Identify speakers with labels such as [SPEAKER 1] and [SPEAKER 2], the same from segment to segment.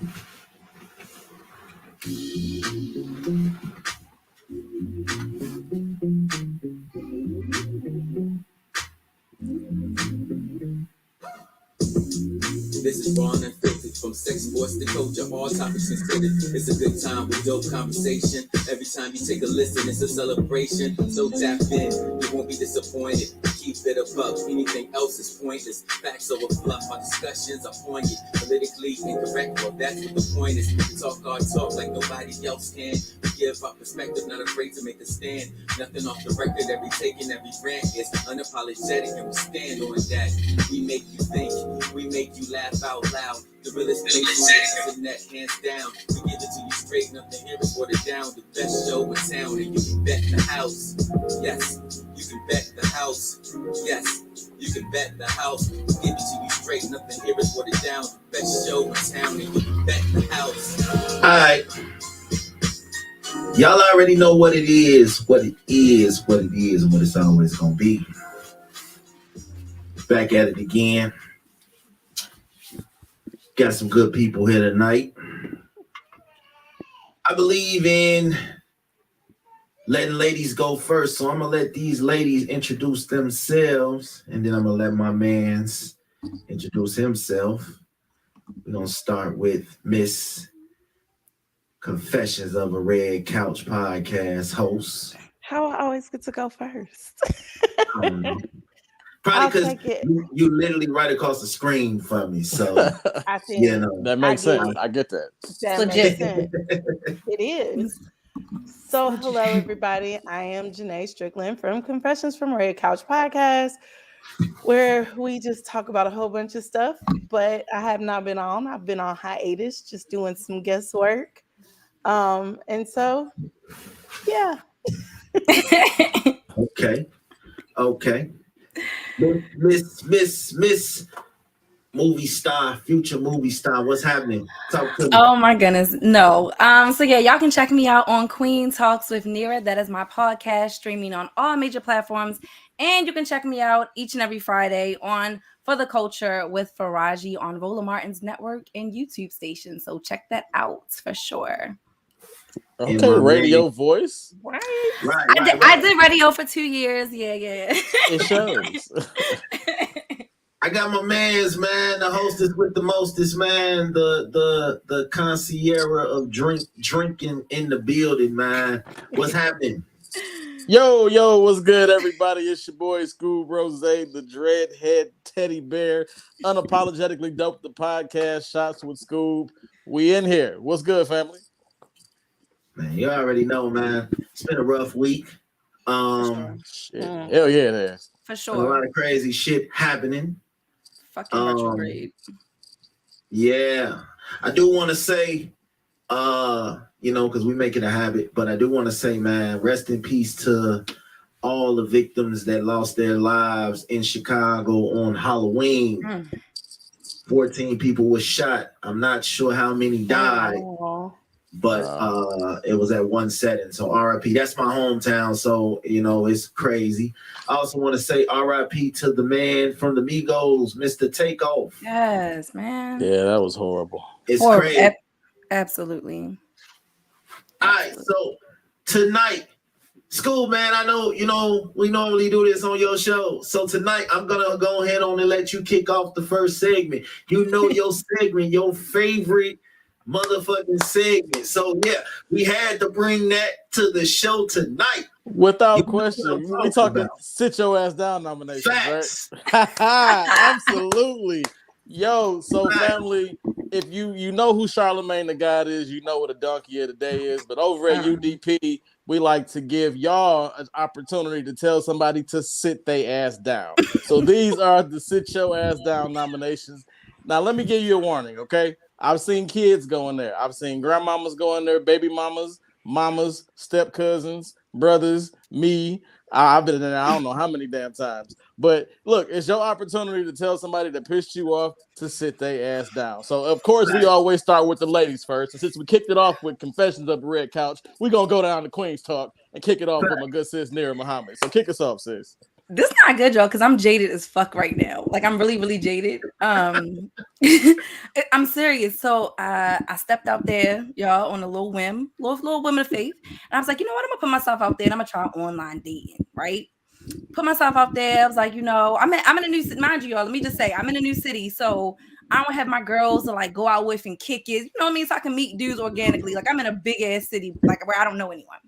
[SPEAKER 1] This is Raw and Unfiltered, from sex, sports to culture, all topics considered. It's a good time with dope conversation. Every time you take a listen, it's a celebration. So tap in, you won't be disappointed. Keep it above, anything else is pointless. Facts over fluff, our discussions are poignant. Politically incorrect, well that's what the point is. We talk our talk like nobody else can. We give our perspective, not afraid to make a stand. Nothing off the record, every take and every rant is unapologetic, and we stand on that. We make you think, we make you laugh out loud. The realest place on the internet, hands down. We give it to you straight, nothing here is watered down. The best show in town, and you can bet the house. Yes, you can bet the house. Yes, you can bet the house. We give it to you straight, nothing here is watered down. The best show in town, and you can bet the house.
[SPEAKER 2] All right. Y'all already know what it is, and what it's always gonna be. Back at it again. Got some good people here tonight. I believe in letting ladies go first, so I'm gonna let these ladies introduce themselves, and then I'm gonna let my man's introduce himself. We're gonna start with Miss Confessions of a Red Couch podcast host.
[SPEAKER 3] How I always get to go first.
[SPEAKER 2] I don't know. Probably because you literally right across the screen from me, so
[SPEAKER 3] I think
[SPEAKER 4] that makes sense. I get that.
[SPEAKER 3] That makes sense. It is. So hello everybody. I am JANAE Strickland from Confessions from Red Couch podcast, where we just talk about a whole bunch of stuff. But I have not been on. I've been on hiatus, just doing some guest work. And so, yeah.
[SPEAKER 2] Okay. Miss movie star, future movie star, what's happening? Talk to me.
[SPEAKER 5] Oh my goodness, no. So yeah, y'all can check me out on Queen Talks with NERRA. That is my podcast streaming on all major platforms, and you can check me out each and every Friday on For the Culture with Faraji on Roland Martin's network and YouTube station. So check that out for sure.
[SPEAKER 4] Okay, radio voice.
[SPEAKER 3] Right.
[SPEAKER 5] I did radio for 2 years. Yeah.
[SPEAKER 4] It shows.
[SPEAKER 2] I got my man's man, the hostess with the mostest, man, the concierge of drinking in the building, man. What's happening?
[SPEAKER 4] Yo, what's good, everybody? It's your boy SCOOB Rose, the dreadhead teddy bear, unapologetically dope the podcast, Shots with SCOOB. We in here. What's good, family?
[SPEAKER 2] Man, you already know, man. It's been a rough week.
[SPEAKER 4] Shit. Hell yeah, it is.
[SPEAKER 5] For sure.
[SPEAKER 2] A lot of crazy shit happening.
[SPEAKER 5] Fucking retrograde.
[SPEAKER 2] Yeah. I do want to say, because we make it a habit, but I do want to say, man, rest in peace to all the victims that lost their lives in Chicago on Halloween. 14 people were shot. I'm not sure how many died. But it was at one setting. So RIP. That's my hometown. So, it's crazy. I also want to say RIP to the man from the Migos, Mr. Takeoff.
[SPEAKER 5] Yes, man.
[SPEAKER 4] Yeah, that was horrible.
[SPEAKER 2] It's crazy.
[SPEAKER 5] Absolutely.
[SPEAKER 2] All right. So tonight, SCOOB, man, I know, we normally do this on your show. So tonight, I'm going to go ahead on and let you kick off the first segment. Your segment, your favorite motherfucking segment. So yeah, we had to bring that to the show tonight.
[SPEAKER 4] Without question. We talking sit your ass down nominations,
[SPEAKER 2] facts.
[SPEAKER 4] Right? Absolutely. Yo, so family, if you know who Charlemagne the God is, you know what a donkey of the day is. But over at UDP, we like to give y'all an opportunity to tell somebody to sit their ass down. So these are the sit your ass down nominations. Now let me give you a warning, okay? I've seen kids go in there. I've seen grandmamas go in there, baby mamas, step cousins, brothers, me. I've been in there I don't know how many damn times. But look, it's your opportunity to tell somebody that pissed you off to sit their ass down. So, of course, we always start with the ladies first. And since we kicked it off with Confessions of the Red Couch, we're going to go down to Queen's Talk and kick it off with my good sis, NERRA Muhammad. So kick us off, sis.
[SPEAKER 5] This is not good, y'all, because I'm jaded as fuck right now. Like I'm really, really jaded. I'm serious. So I stepped out there, y'all, on a little whim, little whim of faith. And I was like, you know what? I'm gonna put myself out there and I'm gonna try online dating, right? Put myself out there. I was like, you know, I'm in a new city. Mind you, y'all, let me just say I'm in a new city. So I don't have my girls to like go out with and kick it. You know what I mean? So I can meet dudes organically. Like I'm in a big ass city, like where I don't know anyone.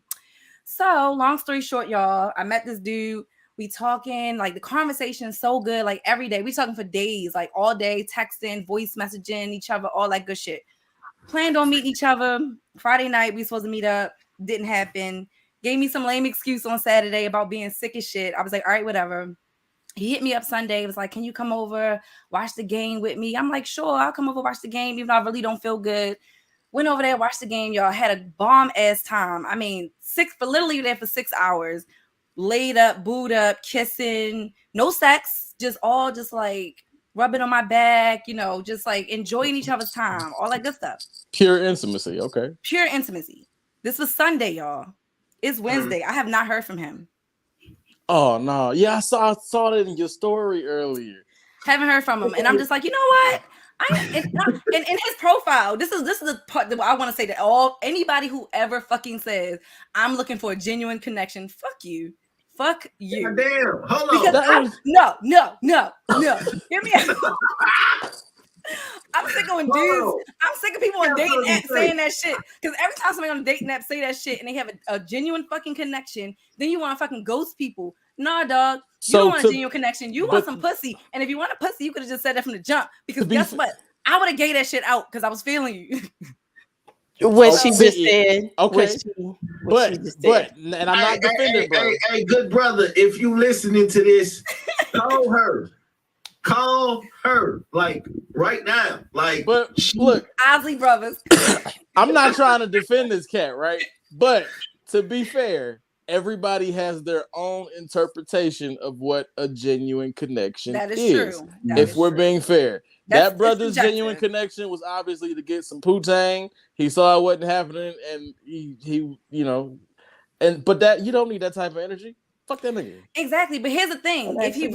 [SPEAKER 5] So long story short, y'all, I met this dude. We talking, like the conversation is so good, like every day. We talking for days, like all day, texting, voice messaging each other, all that good shit. Planned on meeting each other. Friday night, we supposed to meet up. Didn't happen. Gave me some lame excuse on Saturday about being sick as shit. I was like, all right, whatever. He hit me up Sunday. Was like, can you come over, watch the game with me? I'm like, sure, I'll come over, watch the game, even though I really don't feel good. Went over there, watched the game, y'all. Had a bomb ass time. I mean, literally there for 6 hours. Laid up, booed up, kissing, no sex, just like rubbing on my back, you know, just like enjoying each other's time, all that good stuff.
[SPEAKER 4] Pure intimacy, okay.
[SPEAKER 5] Pure intimacy. This was Sunday, y'all. It's Wednesday. I have not heard from him.
[SPEAKER 4] Oh no, yeah, I saw that in your story earlier.
[SPEAKER 5] Haven't heard from him, and I'm just like, you know what? In his profile, this is the part that I want to say to anybody who ever fucking says I'm looking for a genuine connection. Fuck you. Fuck you.
[SPEAKER 2] God damn. Hold on.
[SPEAKER 5] No. Give me I'm sick of dudes. I'm sick of people on dating apps saying that shit. Because every time somebody on a dating app say that shit and they have a genuine fucking connection, then you want to fucking ghost people. Nah, dog. You don't want a genuine connection. You want some pussy. And if you want a pussy, you could have just said that from the jump. Because guess what? I would have gave that shit out because I was feeling you.
[SPEAKER 3] What she just said.
[SPEAKER 4] Okay. But and I'm not defending, bro.
[SPEAKER 2] Hey, good brother, if you listening to this, call her. Call her, like right now. Like,
[SPEAKER 4] but look,
[SPEAKER 5] Osley brothers.
[SPEAKER 4] I'm not trying to defend this cat, right? But to be fair, everybody has their own interpretation of what a genuine connection
[SPEAKER 5] that is. True.
[SPEAKER 4] If we're being fair. That brother's genuine connection was obviously to get some poo-tang. He saw it wasn't happening, and he you know, but that you don't need that type of energy. Fuck that nigga.
[SPEAKER 5] Exactly, but here's the thing: if he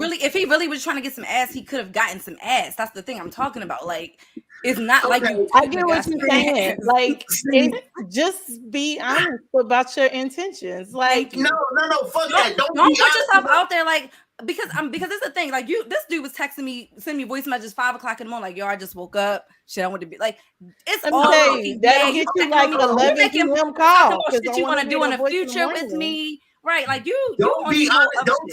[SPEAKER 5] really was trying to get some ass, he could have gotten some ass. That's the thing I'm talking about. Like, it's not like you.
[SPEAKER 3] I get what you're saying. Like, just be honest about your intentions. Like,
[SPEAKER 2] no, fuck that. Don't
[SPEAKER 5] put yourself out there. Like, because it's the thing. Like, this dude was texting me, sending me voice messages 5 o'clock in the morning. Like, yo, I just woke up. Shit, I want to be like, it's all
[SPEAKER 3] that'll get you like 11 p.m. call.
[SPEAKER 5] Shit you want to do in the future with me. Right, like
[SPEAKER 2] don't be honest. Don't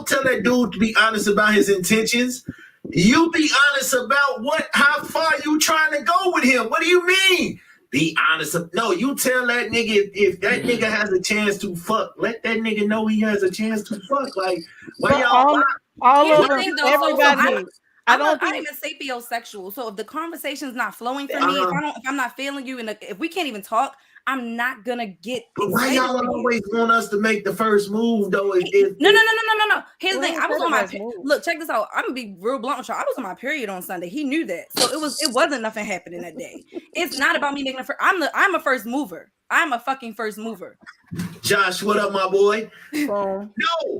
[SPEAKER 2] tell that dude to be honest about his intentions. You be honest about how far you trying to go with him. What do you mean? Be honest. No, you tell that nigga if that nigga has a chance to fuck, let that nigga know he has a chance to fuck. Like, why y'all
[SPEAKER 3] all over everybody.
[SPEAKER 5] I'm not even sapiosexual. So if the conversation's not flowing for me, if I'm not feeling you, and if we can't even talk, I'm not gonna get.
[SPEAKER 2] But why y'all always want us to make the first move though?
[SPEAKER 5] No. Here's the thing. I was on my look. Check this out. I'm gonna be real blunt with y'all. I was on my period on Sunday. He knew that, so it wasn't nothing happening that day. It's not about me making a first. I'm a first mover. I'm a fucking first mover.
[SPEAKER 2] Josh, what up, my boy?
[SPEAKER 3] No,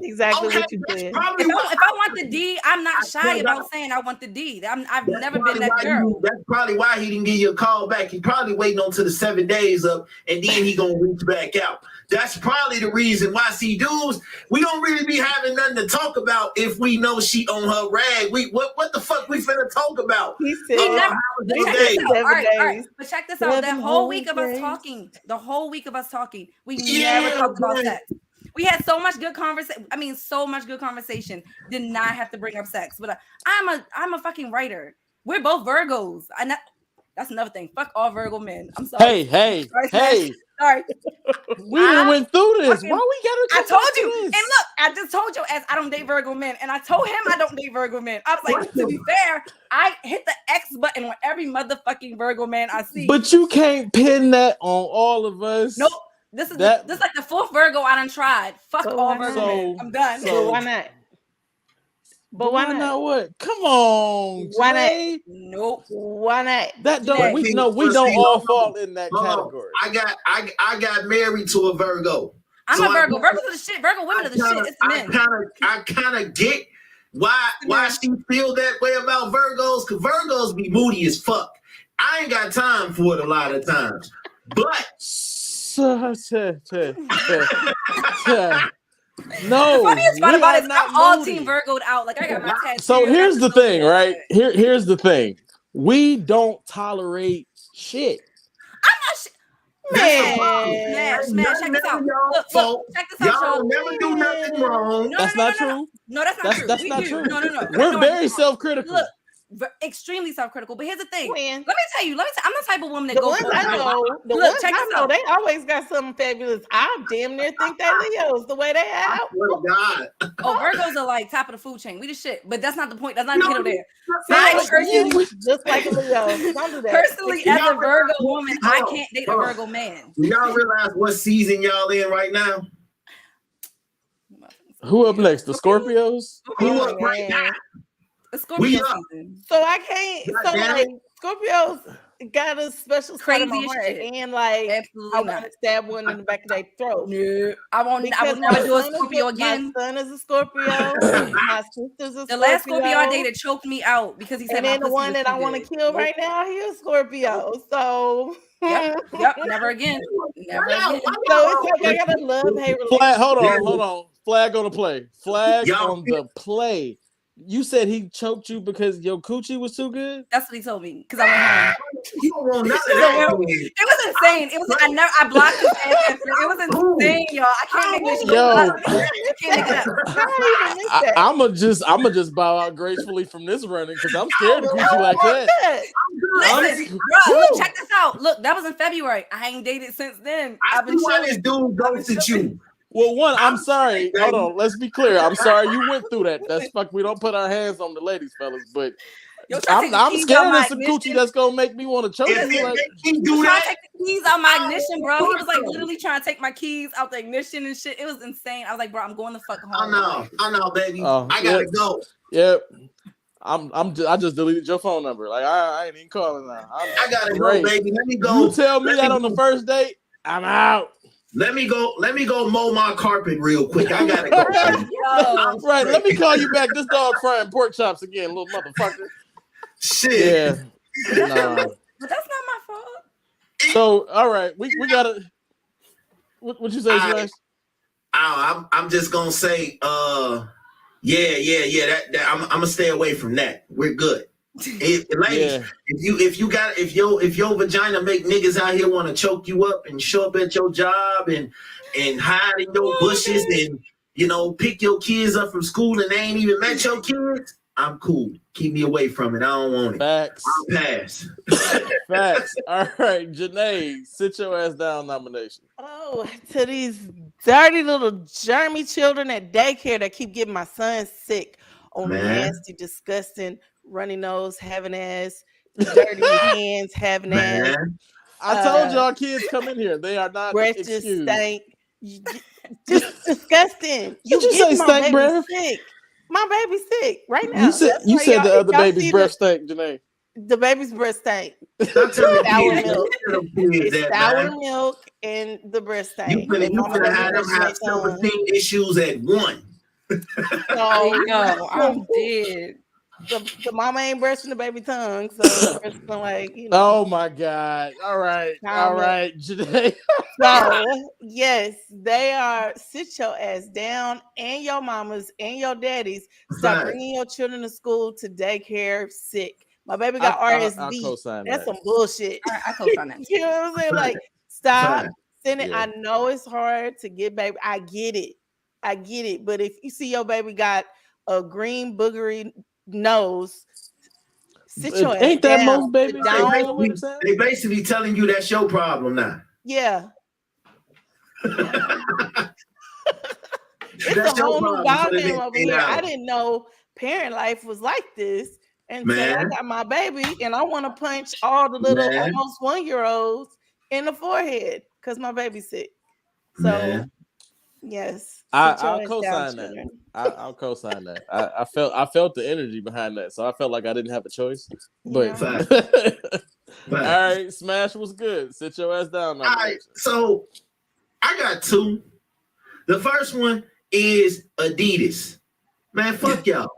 [SPEAKER 3] exactly what you did.
[SPEAKER 5] If I want the D, I'm not shy about saying I want the D. I've never been that girl.
[SPEAKER 2] That's probably why he didn't give you a call back. He probably waiting until the 7 days up, and then he gonna reach back out. That's probably the reason why. See, dudes, we don't really be having nothing to talk about if we know she on her rag. What the fuck we finna talk about?
[SPEAKER 3] He said
[SPEAKER 5] all right. But check this out. That whole week of us talking, we never talked about sex. We had so much good conversation. Did not have to bring up sex. But I'm a fucking writer. We're both Virgos. That's another thing. Fuck all Virgo men. I'm sorry.
[SPEAKER 4] Hey.
[SPEAKER 5] Sorry.
[SPEAKER 4] We went through this. Why we gotta?
[SPEAKER 5] I told you. And look, I just told you as I don't date Virgo men, and I told him I don't date Virgo men. I was like, to be fair, I hit the X button on every motherfucking Virgo man I see.
[SPEAKER 4] But you can't pin that on all of us.
[SPEAKER 5] Nope. This is like the 4th Virgo I done tried. Fuck all Virgo men. I'm done.
[SPEAKER 3] So why not? But why not?
[SPEAKER 4] What? Come on.
[SPEAKER 3] Why
[SPEAKER 4] Jay.
[SPEAKER 3] not? Nope. Why not?
[SPEAKER 4] That don't we don't all fall in that category.
[SPEAKER 2] I got married to a Virgo.
[SPEAKER 5] I'm
[SPEAKER 2] So
[SPEAKER 5] a Virgo. Virgos are the shit. Virgo women are the shit. It's the men.
[SPEAKER 2] I kind of get why she feel that way about Virgos, because Virgos be moody as fuck. I ain't got time for it a lot of times. But
[SPEAKER 4] no,
[SPEAKER 5] the funniest part about it is I'm all
[SPEAKER 4] moody.
[SPEAKER 5] team Virgo'd out. Like I got my tattoo.
[SPEAKER 4] So here's the thing, right? Here's the thing. We don't tolerate shit.
[SPEAKER 5] I'm not shit. Man, smash. Check this out. Look, check this out,
[SPEAKER 2] y'all
[SPEAKER 5] y'all.
[SPEAKER 2] never do nothing wrong.
[SPEAKER 4] That's not true.
[SPEAKER 5] No, that's not true.
[SPEAKER 4] That's not true.
[SPEAKER 5] No.
[SPEAKER 4] We're very self-critical.
[SPEAKER 5] Look, extremely self-critical. But here's the thing.
[SPEAKER 3] When?
[SPEAKER 5] Let me tell you. I'm the type of woman that
[SPEAKER 3] The
[SPEAKER 5] goes.
[SPEAKER 3] ones I know,
[SPEAKER 5] Check this out.
[SPEAKER 3] they always got something fabulous. I damn near think they Leos the way they
[SPEAKER 2] I
[SPEAKER 3] have.
[SPEAKER 2] swear to God.
[SPEAKER 5] Oh, Virgos are like top of the food chain. We the shit. But that's not the point. That's not
[SPEAKER 2] No,
[SPEAKER 5] the there.
[SPEAKER 3] Just like a Leo. Don't do that.
[SPEAKER 5] Personally, as a Virgo woman, I can't date a Virgo man.
[SPEAKER 2] Do y'all realize what season y'all in right now?
[SPEAKER 4] Who up next? The Scorpios?
[SPEAKER 2] Who up right now?
[SPEAKER 5] The Scorpio
[SPEAKER 2] We up.
[SPEAKER 5] season.
[SPEAKER 3] So I can't. So
[SPEAKER 2] Goddamn
[SPEAKER 3] like Scorpios got a special spot in my
[SPEAKER 5] Crazy as
[SPEAKER 3] heart,
[SPEAKER 5] shit.
[SPEAKER 3] and like
[SPEAKER 5] Absolutely
[SPEAKER 3] I want
[SPEAKER 5] not.
[SPEAKER 3] to stab one in the back of their throat.
[SPEAKER 5] No, I will
[SPEAKER 3] Because
[SPEAKER 5] never do a
[SPEAKER 3] my son
[SPEAKER 5] Scorpio
[SPEAKER 3] is
[SPEAKER 5] again.
[SPEAKER 3] My son is a Scorpio. My sister's a Scorpio.
[SPEAKER 5] The last Scorpio I dated choked me out because he said
[SPEAKER 3] And
[SPEAKER 5] my
[SPEAKER 3] then the
[SPEAKER 5] pussy
[SPEAKER 3] one
[SPEAKER 5] was
[SPEAKER 3] that
[SPEAKER 5] too
[SPEAKER 3] I want to
[SPEAKER 5] good.
[SPEAKER 3] kill right now, he a Scorpio. So
[SPEAKER 5] Yep, never again. Never again.
[SPEAKER 3] So it's like I got a love-hate relationship.
[SPEAKER 4] Flag, hold on. Flag on the play. Flag
[SPEAKER 2] Y'all-
[SPEAKER 4] on the play. You said he choked you because your coochie was too good?
[SPEAKER 5] That's what he told me because I went home.
[SPEAKER 2] You don't want none of that.
[SPEAKER 5] It was insane. It was I blocked his ass after. It was insane, y'all. I can't make this shit
[SPEAKER 4] Yo.
[SPEAKER 5] up. I can't make it up.
[SPEAKER 4] I'ma just bow out gracefully from this running because I'm scared of coochie like that.
[SPEAKER 5] Listen, bro, look, check this out. Look, that was in February. I ain't dated since then.
[SPEAKER 2] I've been why this dude ghosted you.
[SPEAKER 4] Well, one, I'm sorry. Hold on, let's be clear. I'm sorry you went through that. That's fuck. We don't put our hands on the ladies, fellas. But I'm scared of some coochie that's gonna make me want to choke you. Like,
[SPEAKER 5] he was trying to take the keys out my ignition, bro. He was like literally trying to take my keys out the ignition and shit. It was insane. I was like, bro, I'm going the fuck home.
[SPEAKER 2] I know, baby. I gotta go.
[SPEAKER 4] Yep. I just deleted your phone number. Like I ain't even calling now.
[SPEAKER 2] I gotta go, baby. Let me go.
[SPEAKER 4] You tell me that on the first date, I'm out.
[SPEAKER 2] Let me go mow my carpet real quick. I gotta go.
[SPEAKER 4] Right, let me call you back. This dog frying pork chops again, little motherfucker.
[SPEAKER 2] Shit.
[SPEAKER 4] Yeah. Nah.
[SPEAKER 5] But that's not my fault.
[SPEAKER 4] So, all right, we gotta. What you say, Smash?
[SPEAKER 2] I'm just gonna say, yeah. That I'm gonna stay away from that. We're good. Ladies, if your vagina make niggas out here want to choke you up and show up at your job and hide in your bushes and pick your kids up from school and they ain't even met your kids, I'm cool. Keep me away from it. I don't want it.
[SPEAKER 4] Facts.
[SPEAKER 2] I'll pass.
[SPEAKER 4] Facts. All right, JANAE, sit your ass down nomination.
[SPEAKER 3] Oh, to these dirty little germy children at daycare that keep getting my son sick on nasty, disgusting, runny nose, having ass, dirty hands, having ass.
[SPEAKER 4] I told y'all kids come in here. They are not
[SPEAKER 3] breath
[SPEAKER 4] excused.
[SPEAKER 3] just stank. Just disgusting.
[SPEAKER 4] Did you say stank breath?
[SPEAKER 3] Sick. My baby's sick right now.
[SPEAKER 4] You said the other baby's breath stank, JANAE.
[SPEAKER 3] The baby's breast stank.
[SPEAKER 2] Sour
[SPEAKER 3] milk. It's sour milk and the breast stank.
[SPEAKER 2] You could have self-esteem issues at one.
[SPEAKER 5] No, I'm dead.
[SPEAKER 3] The mama ain't brushing the baby tongue, so like
[SPEAKER 4] Oh my God! All right, JANAE.
[SPEAKER 3] So yes, they are. Sit your ass down, and your mamas and your daddies. Stop bringing your children to school to daycare sick. My baby got RSV. That's some bullshit.
[SPEAKER 5] I co-sign that.
[SPEAKER 3] You know what I'm saying? Like, stop sending. Yeah. I know it's hard to get baby. I get it. But if you see your baby got a green boogery nose, sit your ass
[SPEAKER 4] ain't that
[SPEAKER 3] down.
[SPEAKER 4] most babies?
[SPEAKER 2] They basically telling you that's your problem now.
[SPEAKER 3] Yeah. It's a whole new ballgame over here. I didn't know parent life was like this. And so I got my baby and I want to punch all the little almost 1-year-olds in the forehead because my baby's sick. So yes.
[SPEAKER 4] I'll co-sign that. I'll co-sign that. I felt the energy behind that, so I felt like I didn't have a choice. But all right, Smash was good. Sit your ass down.
[SPEAKER 2] All right, so I got two. The first one is Adidas. Man, fuck y'all.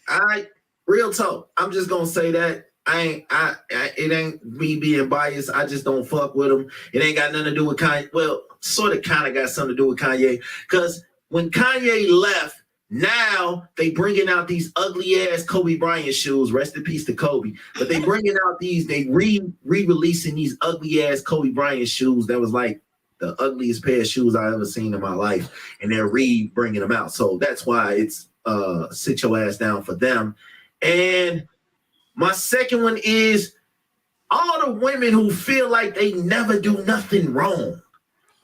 [SPEAKER 2] All right, real talk. I'm just gonna say that. It ain't me being biased. I just don't fuck with them. It ain't got nothing to do with Kanye. Well, sort of kind of got something to do with Kanye. Because when Kanye left, now they bringing out these ugly ass Kobe Bryant shoes. Rest in peace to Kobe. But they bringing out they re-releasing these ugly ass Kobe Bryant shoes. That was like the ugliest pair of shoes I ever seen in my life. And they're bringing them out. So that's why it's sit your ass down for them. And my second one is all the women who feel like they never do nothing wrong.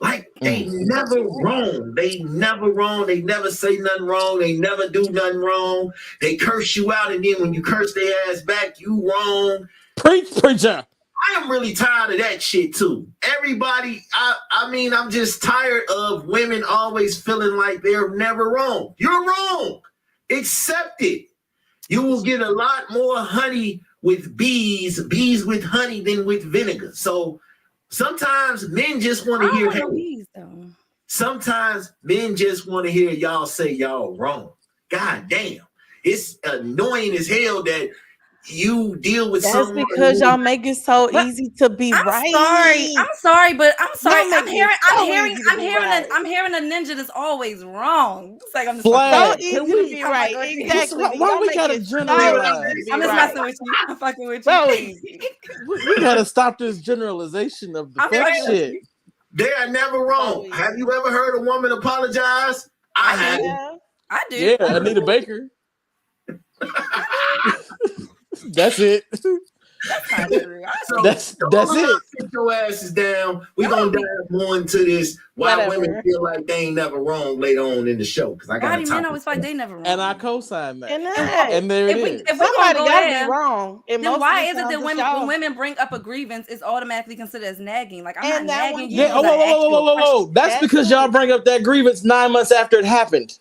[SPEAKER 2] Like they never wrong. They never wrong. They never say nothing wrong. They never do nothing wrong. They curse you out, and then when you curse their ass back, you wrong.
[SPEAKER 4] Preacher.
[SPEAKER 2] I am really tired of that shit too. Everybody, I mean, I'm just tired of women always feeling like they're never wrong. You're wrong. Accept it. You will get a lot more honey with bees with honey than with vinegar. So sometimes men just want to hear bees, sometimes men just want to hear y'all say y'all wrong. God damn. It's annoying as hell that you deal with
[SPEAKER 3] someone. That's because y'all make it so easy to be right.
[SPEAKER 5] I'm sorry, but I'm sorry. I'm hearing a ninja that's always wrong. It's like I'm just
[SPEAKER 3] so easy to be right. Exactly.
[SPEAKER 4] Why we gotta generalize?
[SPEAKER 5] I'm just messing with you. I'm fucking with you.
[SPEAKER 3] So easy.
[SPEAKER 4] We gotta stop this generalization of the fuck shit.
[SPEAKER 2] They are never wrong. Have you ever heard a woman apologize? I have.
[SPEAKER 5] I do.
[SPEAKER 4] Yeah, Anita Baker. That's it.
[SPEAKER 5] That's not true.
[SPEAKER 2] So
[SPEAKER 4] that's it.
[SPEAKER 2] Sit your asses down. We're gonna dive more into this. Why women feel like they ain't never wrong later on in the show. Because I got
[SPEAKER 5] men always feel like they never wrong.
[SPEAKER 4] And I co-sign that.
[SPEAKER 3] And
[SPEAKER 4] there it is.
[SPEAKER 5] If
[SPEAKER 3] somebody gotta be wrong.
[SPEAKER 5] Then why is it that when women bring up a grievance, it's automatically considered as nagging? Like I'm not nagging you.
[SPEAKER 4] Yeah. Whoa. That's because y'all bring up that grievance 9 months after it happened.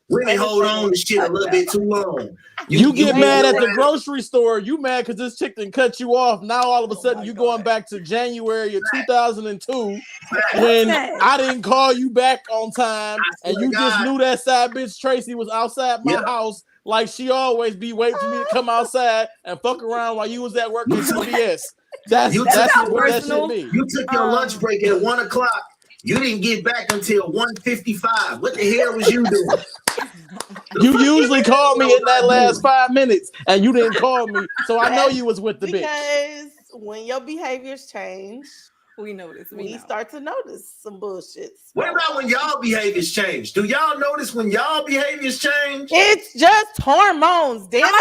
[SPEAKER 2] Women hold on to shit a little bit too long.
[SPEAKER 4] You get mad at the grocery store. You mad because this chick done cut you off. Now all of a sudden you going back to January of 2002 when I didn't call you back on time and you just knew that side bitch Tracy was outside my house like she always be waiting for me to come outside and fuck around while you was at work at CVS. That's what that shit be.
[SPEAKER 2] You took your lunch break at 1 o'clock. You didn't get back until 1:55. What the hell was you doing?
[SPEAKER 4] You usually call me in that last 5 minutes, and you didn't call me, so I know you was with the bitch.
[SPEAKER 3] Because when your behaviors change,
[SPEAKER 5] we notice.
[SPEAKER 3] We start to notice some bullshit.
[SPEAKER 2] What about when y'all behaviors change? Do y'all notice when y'all behaviors change?
[SPEAKER 3] It's just hormones. Damn it!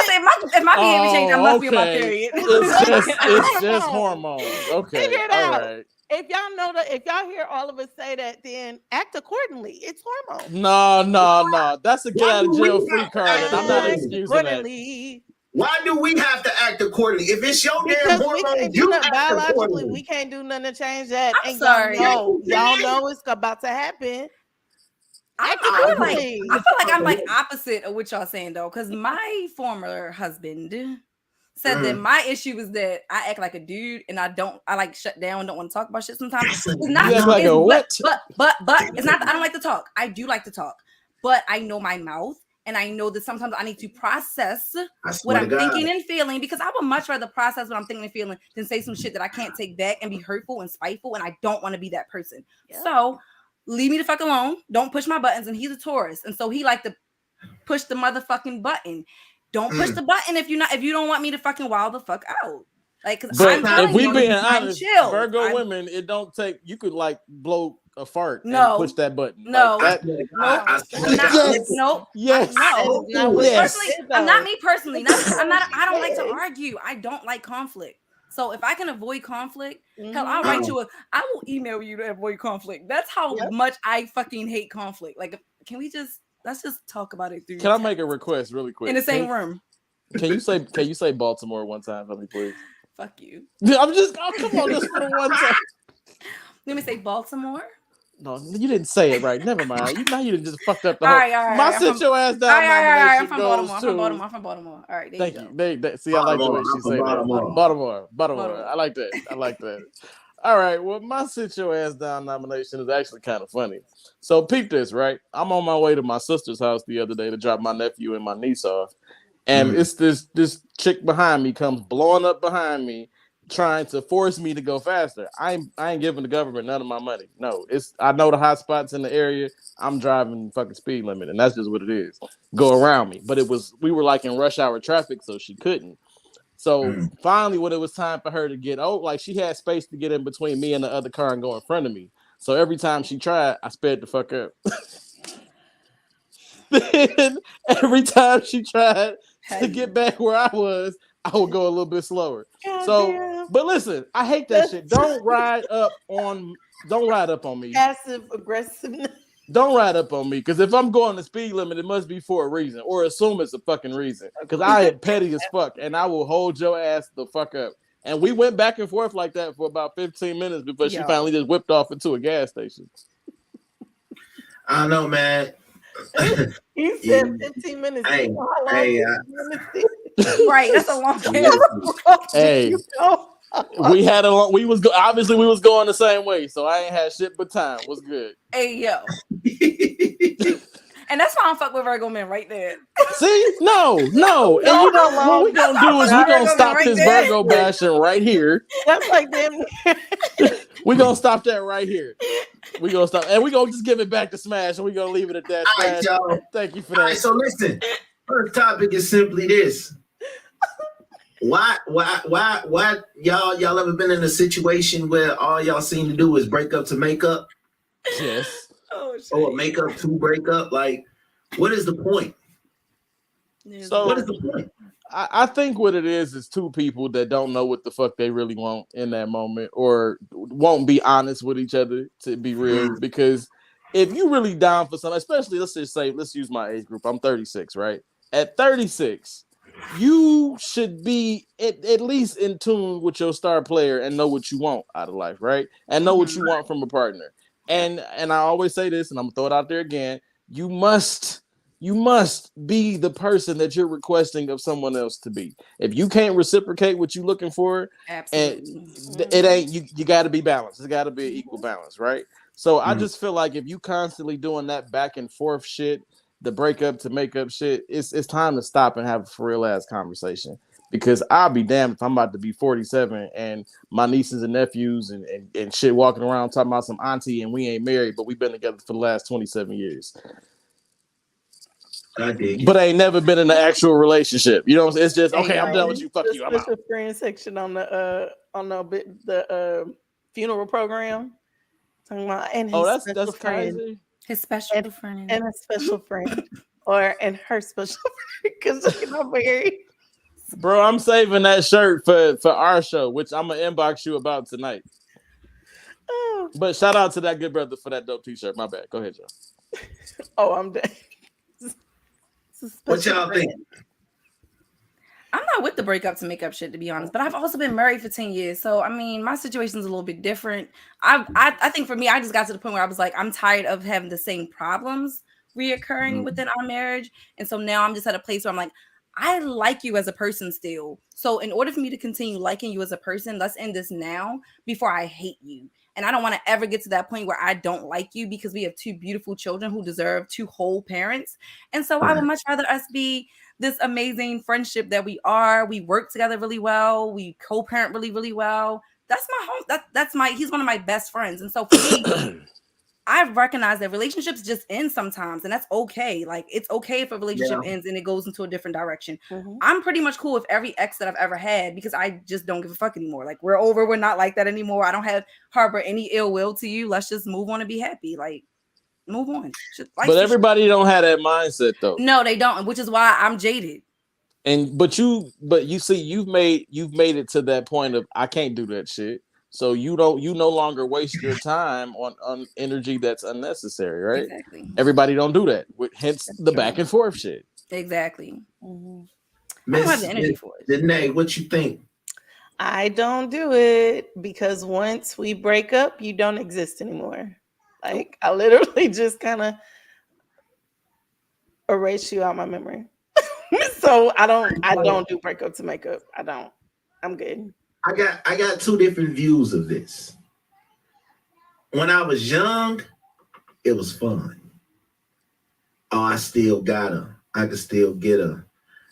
[SPEAKER 5] If my behavior change, I must be on my period.
[SPEAKER 4] It's just hormones. Okay,
[SPEAKER 3] figure it
[SPEAKER 4] all
[SPEAKER 3] out.
[SPEAKER 4] right.
[SPEAKER 3] If y'all know that, if y'all hear all of us say that, then act accordingly. It's hormones.
[SPEAKER 4] No. That's a get out of jail free card. And I'm not excusing that.
[SPEAKER 2] Why do we have to act accordingly? If it's your damn hormones, you act
[SPEAKER 3] biologically, we can't do nothing to change that.
[SPEAKER 5] I'm sorry.
[SPEAKER 3] Y'all know it's about to happen.
[SPEAKER 5] I feel like I'm like opposite of what y'all saying though, because my former husband said that my issue is that I act like a dude and I like shut down, don't want to talk about shit sometimes. It's not
[SPEAKER 4] like a what?
[SPEAKER 5] But it's not that I don't like to talk. I do like to talk, but I know my mouth and I know that sometimes I need to process what I'm thinking and feeling, because I would much rather process what I'm thinking and feeling than say some shit that I can't take back and be hurtful and spiteful, and I don't want to be that person. Yeah. So leave me the fuck alone. Don't push my buttons. And he's a Taurus, and so he like to push the motherfucking button. Don't push the button if you don't want me to fucking wild the fuck out. Like, cause
[SPEAKER 4] if we being honest, Virgo women, it don't take. You could like blow a fart and push that button.
[SPEAKER 5] No,
[SPEAKER 4] like
[SPEAKER 5] nope.
[SPEAKER 4] Yes.
[SPEAKER 5] I'm not me personally. I don't like to argue. I don't like conflict. So if I can avoid conflict, hell, I'll write you I will email you to avoid conflict. That's how much I fucking hate conflict. Like, can we let's just talk about it through.
[SPEAKER 4] Can I make a request really quick?
[SPEAKER 5] In the same room.
[SPEAKER 4] Can you say Baltimore one time for me, please?
[SPEAKER 5] Fuck you.
[SPEAKER 4] I'm just come on, just for the one time.
[SPEAKER 5] Let me say Baltimore.
[SPEAKER 4] No, you didn't say it right. Never mind. You didn't just fucked up the
[SPEAKER 5] whole.
[SPEAKER 4] All right. Sit your ass down.
[SPEAKER 5] I'm from Baltimore. All right.
[SPEAKER 4] Thank you. See, I like the way she said that. Baltimore. I like that. All right, well, my sit your ass down nomination is actually kind of funny. So peep this, right? I'm on my way to my sister's house the other day to drop my nephew and my niece off. And it's this chick behind me comes blowing up behind me, trying to force me to go faster. I ain't giving the government none of my money. No, I know the hot spots in the area. I'm driving fucking speed limit, and that's just what it is. Go around me. But we were like in rush hour traffic, so she couldn't. So finally, when it was time for her to get like she had space to get in between me and the other car and go in front of me. So every time she tried, I sped the fuck up. Then every time she tried to get back where I was, I would go a little bit slower. But listen, I hate that shit. Don't ride up on me.
[SPEAKER 3] Passive aggressiveness.
[SPEAKER 4] Don't ride up on me, because if I'm going the speed limit, it must be for a reason, or assume it's a fucking reason. Because I am petty as fuck, and I will hold your ass the fuck up. And we went back and forth like that for about 15 minutes before she finally just whipped off into a gas station.
[SPEAKER 2] I don't know, man.
[SPEAKER 3] He said 15 minutes.
[SPEAKER 2] Hey,
[SPEAKER 5] right, that's a long time.
[SPEAKER 4] Hey, obviously we was going the same way, so I ain't had shit but time. What's good?
[SPEAKER 5] Hey, yo. And that's why I'm fuck with Virgo men right there.
[SPEAKER 4] See? No. And you know what we gonna do is we gonna stop this Virgo bashing right here.
[SPEAKER 3] That's like them.
[SPEAKER 4] We gonna stop that right here. We gonna stop, and we gonna just give it back to Smash, and we gonna leave it at that.
[SPEAKER 2] All right, y'all.
[SPEAKER 4] Thank you for that.
[SPEAKER 2] All right, so listen. First topic is simply this. Why y'all ever been in a situation where all y'all seem to do is break up to make up?
[SPEAKER 4] Yes.
[SPEAKER 2] Or make up to break up? Like, what is the point?
[SPEAKER 4] So
[SPEAKER 2] what is the point?
[SPEAKER 4] I think what it is two people that don't know what the fuck they really want in that moment, or won't be honest with each other, to be real. Because if you really down for something, especially let's use my age group. I'm 36, right? At 36, you should be at least in tune with your star player and know what you want out of life, right? And know what you want from a partner. And I always say this, and I'm gonna throw it out there again. You must be the person that you're requesting of someone else to be. If you can't reciprocate what you're looking for,
[SPEAKER 5] absolutely,
[SPEAKER 4] it ain't you got to be balanced. It's got to be an equal balance, right? So I just feel like if you constantly doing that back and forth shit, the breakup to make up shit, it's time to stop and have a for real ass conversation. Because I'll be damned if I'm about to be 47 and my nieces and nephews and shit walking around talking about some auntie and we ain't married, but we've been together for the last 27 years. But I ain't never been in an actual relationship. You know what I'm saying? It's just, okay, I'm done with you. Fuck you. I'm out.
[SPEAKER 3] The friend section on the funeral program. Talking about, and his
[SPEAKER 4] that's crazy.
[SPEAKER 5] His special friend.
[SPEAKER 3] And a special friend. And her special friend, because they're not married.
[SPEAKER 4] Bro, I'm saving that shirt for our show, which I'm gonna inbox you about tonight. Oh. But shout out to that good brother for that dope t-shirt. My bad. Go ahead, Joe.
[SPEAKER 3] Oh, I'm dead.
[SPEAKER 2] What y'all think?
[SPEAKER 5] I'm not with the breakup to make up shit, to be honest, but I've also been married for 10 years. So, I mean, my situation's a little bit different. I think for me, I just got to the point where I was like, I'm tired of having the same problems reoccurring within our marriage. And so now I'm just at a place where I'm like, I like you as a person still. So in order for me to continue liking you as a person, let's end this now before I hate you. And I don't want to ever get to that point where I don't like you, because we have two beautiful children who deserve two whole parents. And so I would much rather us be this amazing friendship that we are. We work together really well. We co-parent really, really well. That's my home. He's one of my best friends. And so for me, I've recognized that relationships just end sometimes, and that's okay. Like, it's okay if a relationship ends and it goes into a different direction. I'm pretty much cool with every ex that I've ever had, because I just don't give a fuck anymore. Like, we're over. We're not like that anymore. I don't harbor any ill will to you. Let's just move on and be happy. Like, move on.
[SPEAKER 4] But everybody don't have that mindset though.
[SPEAKER 5] No, they don't, which is why I'm jaded. But
[SPEAKER 4] you see, you've made it to that point of, I can't do that shit. So you no longer waste your time on energy that's unnecessary, right?
[SPEAKER 5] Exactly.
[SPEAKER 4] Everybody don't do that. Hence
[SPEAKER 5] that's
[SPEAKER 4] the
[SPEAKER 5] true.
[SPEAKER 4] Back and forth shit.
[SPEAKER 5] Exactly.
[SPEAKER 3] Mm-hmm.
[SPEAKER 5] I don't have the energy for it.
[SPEAKER 2] JANAE, what you think?
[SPEAKER 3] I don't do it, because once we break up, you don't exist anymore. Like, I literally just kind of erase you out my memory. So I don't do breakup to make up. I don't. I'm good.
[SPEAKER 2] I got two different views of this. when I was young, it was fun. Oh, I still got her. I can still get her.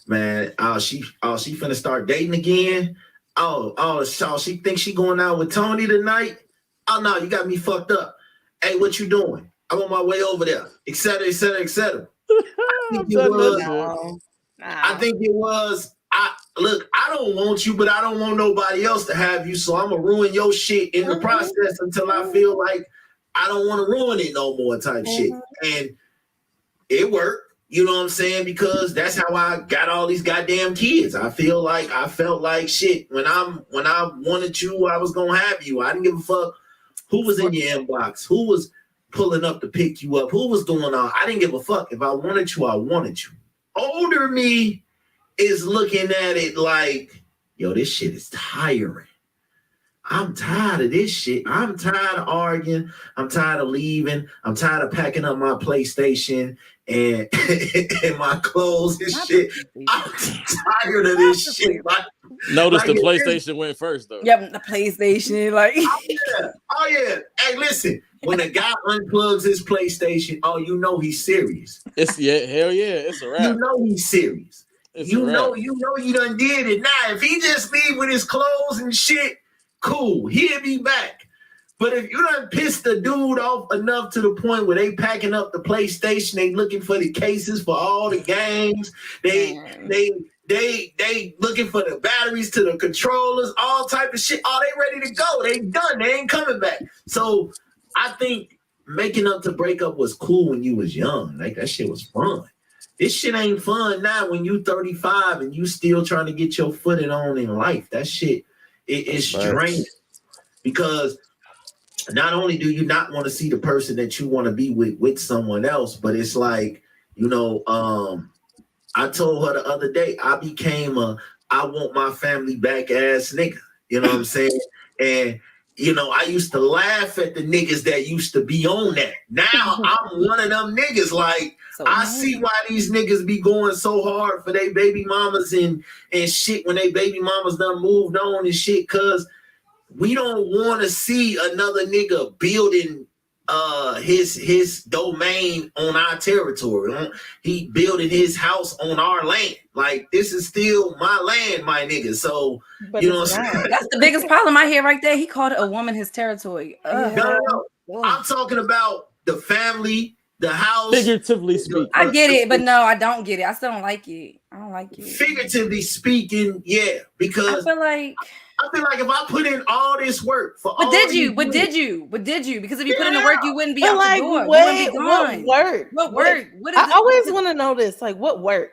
[SPEAKER 2] Man, she finna start dating again. So she thinks she going out with Tony tonight. Oh no, you got me fucked up. Hey, what you doing? I'm on my way over there, et cetera, et cetera, et cetera. I think it was. Look, I don't want you, but I don't want nobody else to have you. So I'm gonna ruin your shit in the process until I feel like I don't want to ruin it no more type shit. And it worked. You know what I'm saying? Because that's how I got all these goddamn kids. I felt like shit. When I wanted you, I was gonna have you. I didn't give a fuck who was in your inbox, who was pulling up to pick you up, who was going on. I didn't give a fuck. If I wanted you, I wanted you. Older me is looking at it like, yo, this shit is tiring. I'm tired of this shit. I'm tired of arguing. I'm tired of leaving. I'm tired of packing up my PlayStation and, and my clothes and shit. I'm tired of this shit.
[SPEAKER 4] Notice the PlayStation went first, though.
[SPEAKER 5] Yep, the PlayStation. Like,
[SPEAKER 2] oh yeah. Hey, listen. When a guy unplugs his PlayStation, oh, you know he's serious.
[SPEAKER 4] Hell yeah, it's a wrap.
[SPEAKER 2] You know he's serious. You know you done did it. Now, if he just leave with his clothes and shit, cool, he'll be back. But if you done pissed the dude off enough to the point where they packing up the PlayStation, they looking for the cases for all the games, they looking for the batteries to the controllers, all type of shit. Oh, they ready to go. They done. They ain't coming back. So I think making up to break up was cool when you was young. Like that shit was fun. This shit ain't fun now when you 35 and you still trying to get your footing on in life. That shit is draining because not only do you not want to see the person that you want to be with someone else, but it's like, you know, I told her the other day, I became I want my family back ass nigga. You know what I'm saying? And you know, I used to laugh at the niggas that used to be on that. Now I'm one of them niggas. Like, I see why these niggas be going so hard for their baby mamas and shit when they baby mamas done moved on and shit, cause we don't want to see another nigga building his domain on our territory. He building his house on our land. Like, this is still my land, my nigga. So, but you know what I'm saying?
[SPEAKER 5] That's the biggest problem I hear right there. He called a woman his territory.
[SPEAKER 2] No. I'm talking about the family, the house.
[SPEAKER 4] Figuratively speaking.
[SPEAKER 5] I get it, but no, I don't get it. I still don't like it. I don't like it.
[SPEAKER 2] Figuratively speaking, yeah, because
[SPEAKER 5] I feel like
[SPEAKER 2] if I put in all this work for
[SPEAKER 5] But did you? Because if you put in the work, you wouldn't be out the door. You wouldn't be gone. What work? What is
[SPEAKER 3] I always want to know this. Like, what work?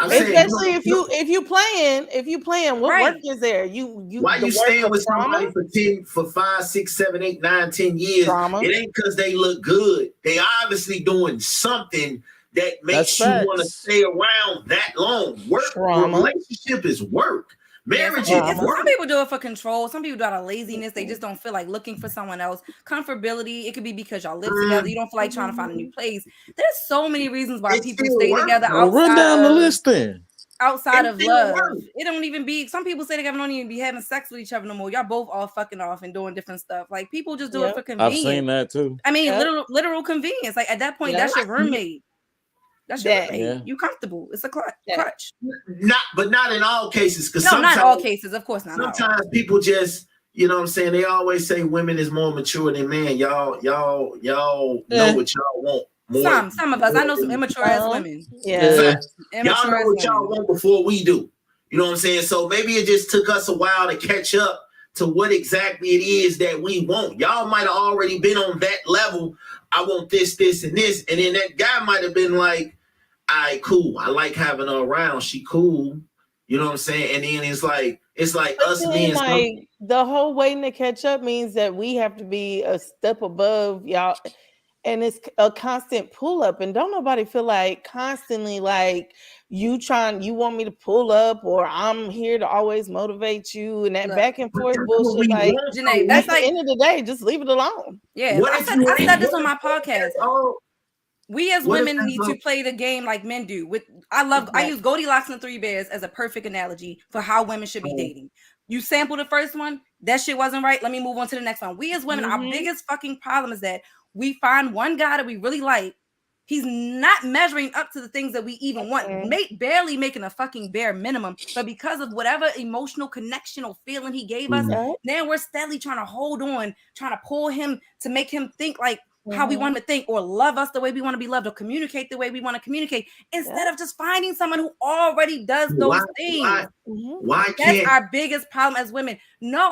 [SPEAKER 3] Especially if you playing, what work is there?
[SPEAKER 2] Why you staying with somebody for 5, 6, 7, 8, 9, 10 years? Trauma. It ain't because they look good. They obviously doing something that makes you want to stay around that long. Work, relationship is work. Marriage is work.
[SPEAKER 5] Some people do it for control. Some people do it out of laziness. They just don't feel like looking for someone else. Comfortability. It could be because y'all live together. You don't feel like trying to find a new place. There's so many reasons why people stay together outside.
[SPEAKER 4] Run down the list then.
[SPEAKER 5] Outside of love. It don't even be, some people say they don't even be having sex with each other no more. Y'all both all fucking off and doing different stuff. Like, people just do it for convenience.
[SPEAKER 4] I've seen that too.
[SPEAKER 5] I mean, literal convenience. Like, at that point, that's your roommate. That's your roommate. Yeah. You comfortable. It's a crutch.
[SPEAKER 2] Not in all cases. Because
[SPEAKER 5] not in all cases. Of course not.
[SPEAKER 2] Sometimes people just, you know what I'm saying? They always say women is more mature than men. Y'all know what y'all want. More,
[SPEAKER 5] some of us. I know some immature ass women.
[SPEAKER 2] Yeah. Y'all know what y'all want before we do. You know what I'm saying? So maybe it just took us a while to catch up to what exactly it is that we want. Y'all might have already been on that level. I want this, this, and this. And then that guy might have been like, all right, cool. I like having her around. She cool. You know what I'm saying? And then it's like us being
[SPEAKER 3] like the whole waiting to catch up means that we have to be a step above y'all. And it's a constant pull up. And don't nobody feel like constantly like you want me to pull up, or I'm here to always motivate you, and that back and forth bullshit. Like,
[SPEAKER 5] JANAE, that's
[SPEAKER 3] at the end of the day, just leave it alone.
[SPEAKER 5] Yeah. I said this on my podcast. We as women need to play the game like men do. I use Goldilocks and Three Bears as a perfect analogy for how women should be dating. You sample the first one, that shit wasn't right. Let me move on to the next one. We as women, our biggest fucking problem is that we find one guy that we really like. He's not measuring up to the things that we even want, barely making a fucking bare minimum. But because of whatever emotional connection or feeling he gave us, now we're steadily trying to hold on, trying to pull him to make him think like how we want him to think, or love us the way we want to be loved, or communicate the way we want to communicate, instead of just finding someone who already does those things.
[SPEAKER 2] Why
[SPEAKER 5] That's
[SPEAKER 2] can't
[SPEAKER 5] our biggest problem as women. No,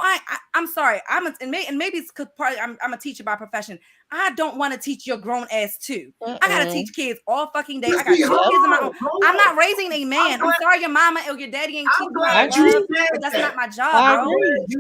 [SPEAKER 5] I'm sorry. And maybe it's because I'm a teacher by profession. I don't want to teach your grown ass too. I gotta teach kids all fucking day. I got 2 kids of my own. I'm not raising a man. I'm sorry your mama or your daddy ain't teaching you how to love, but that's not my job, bro.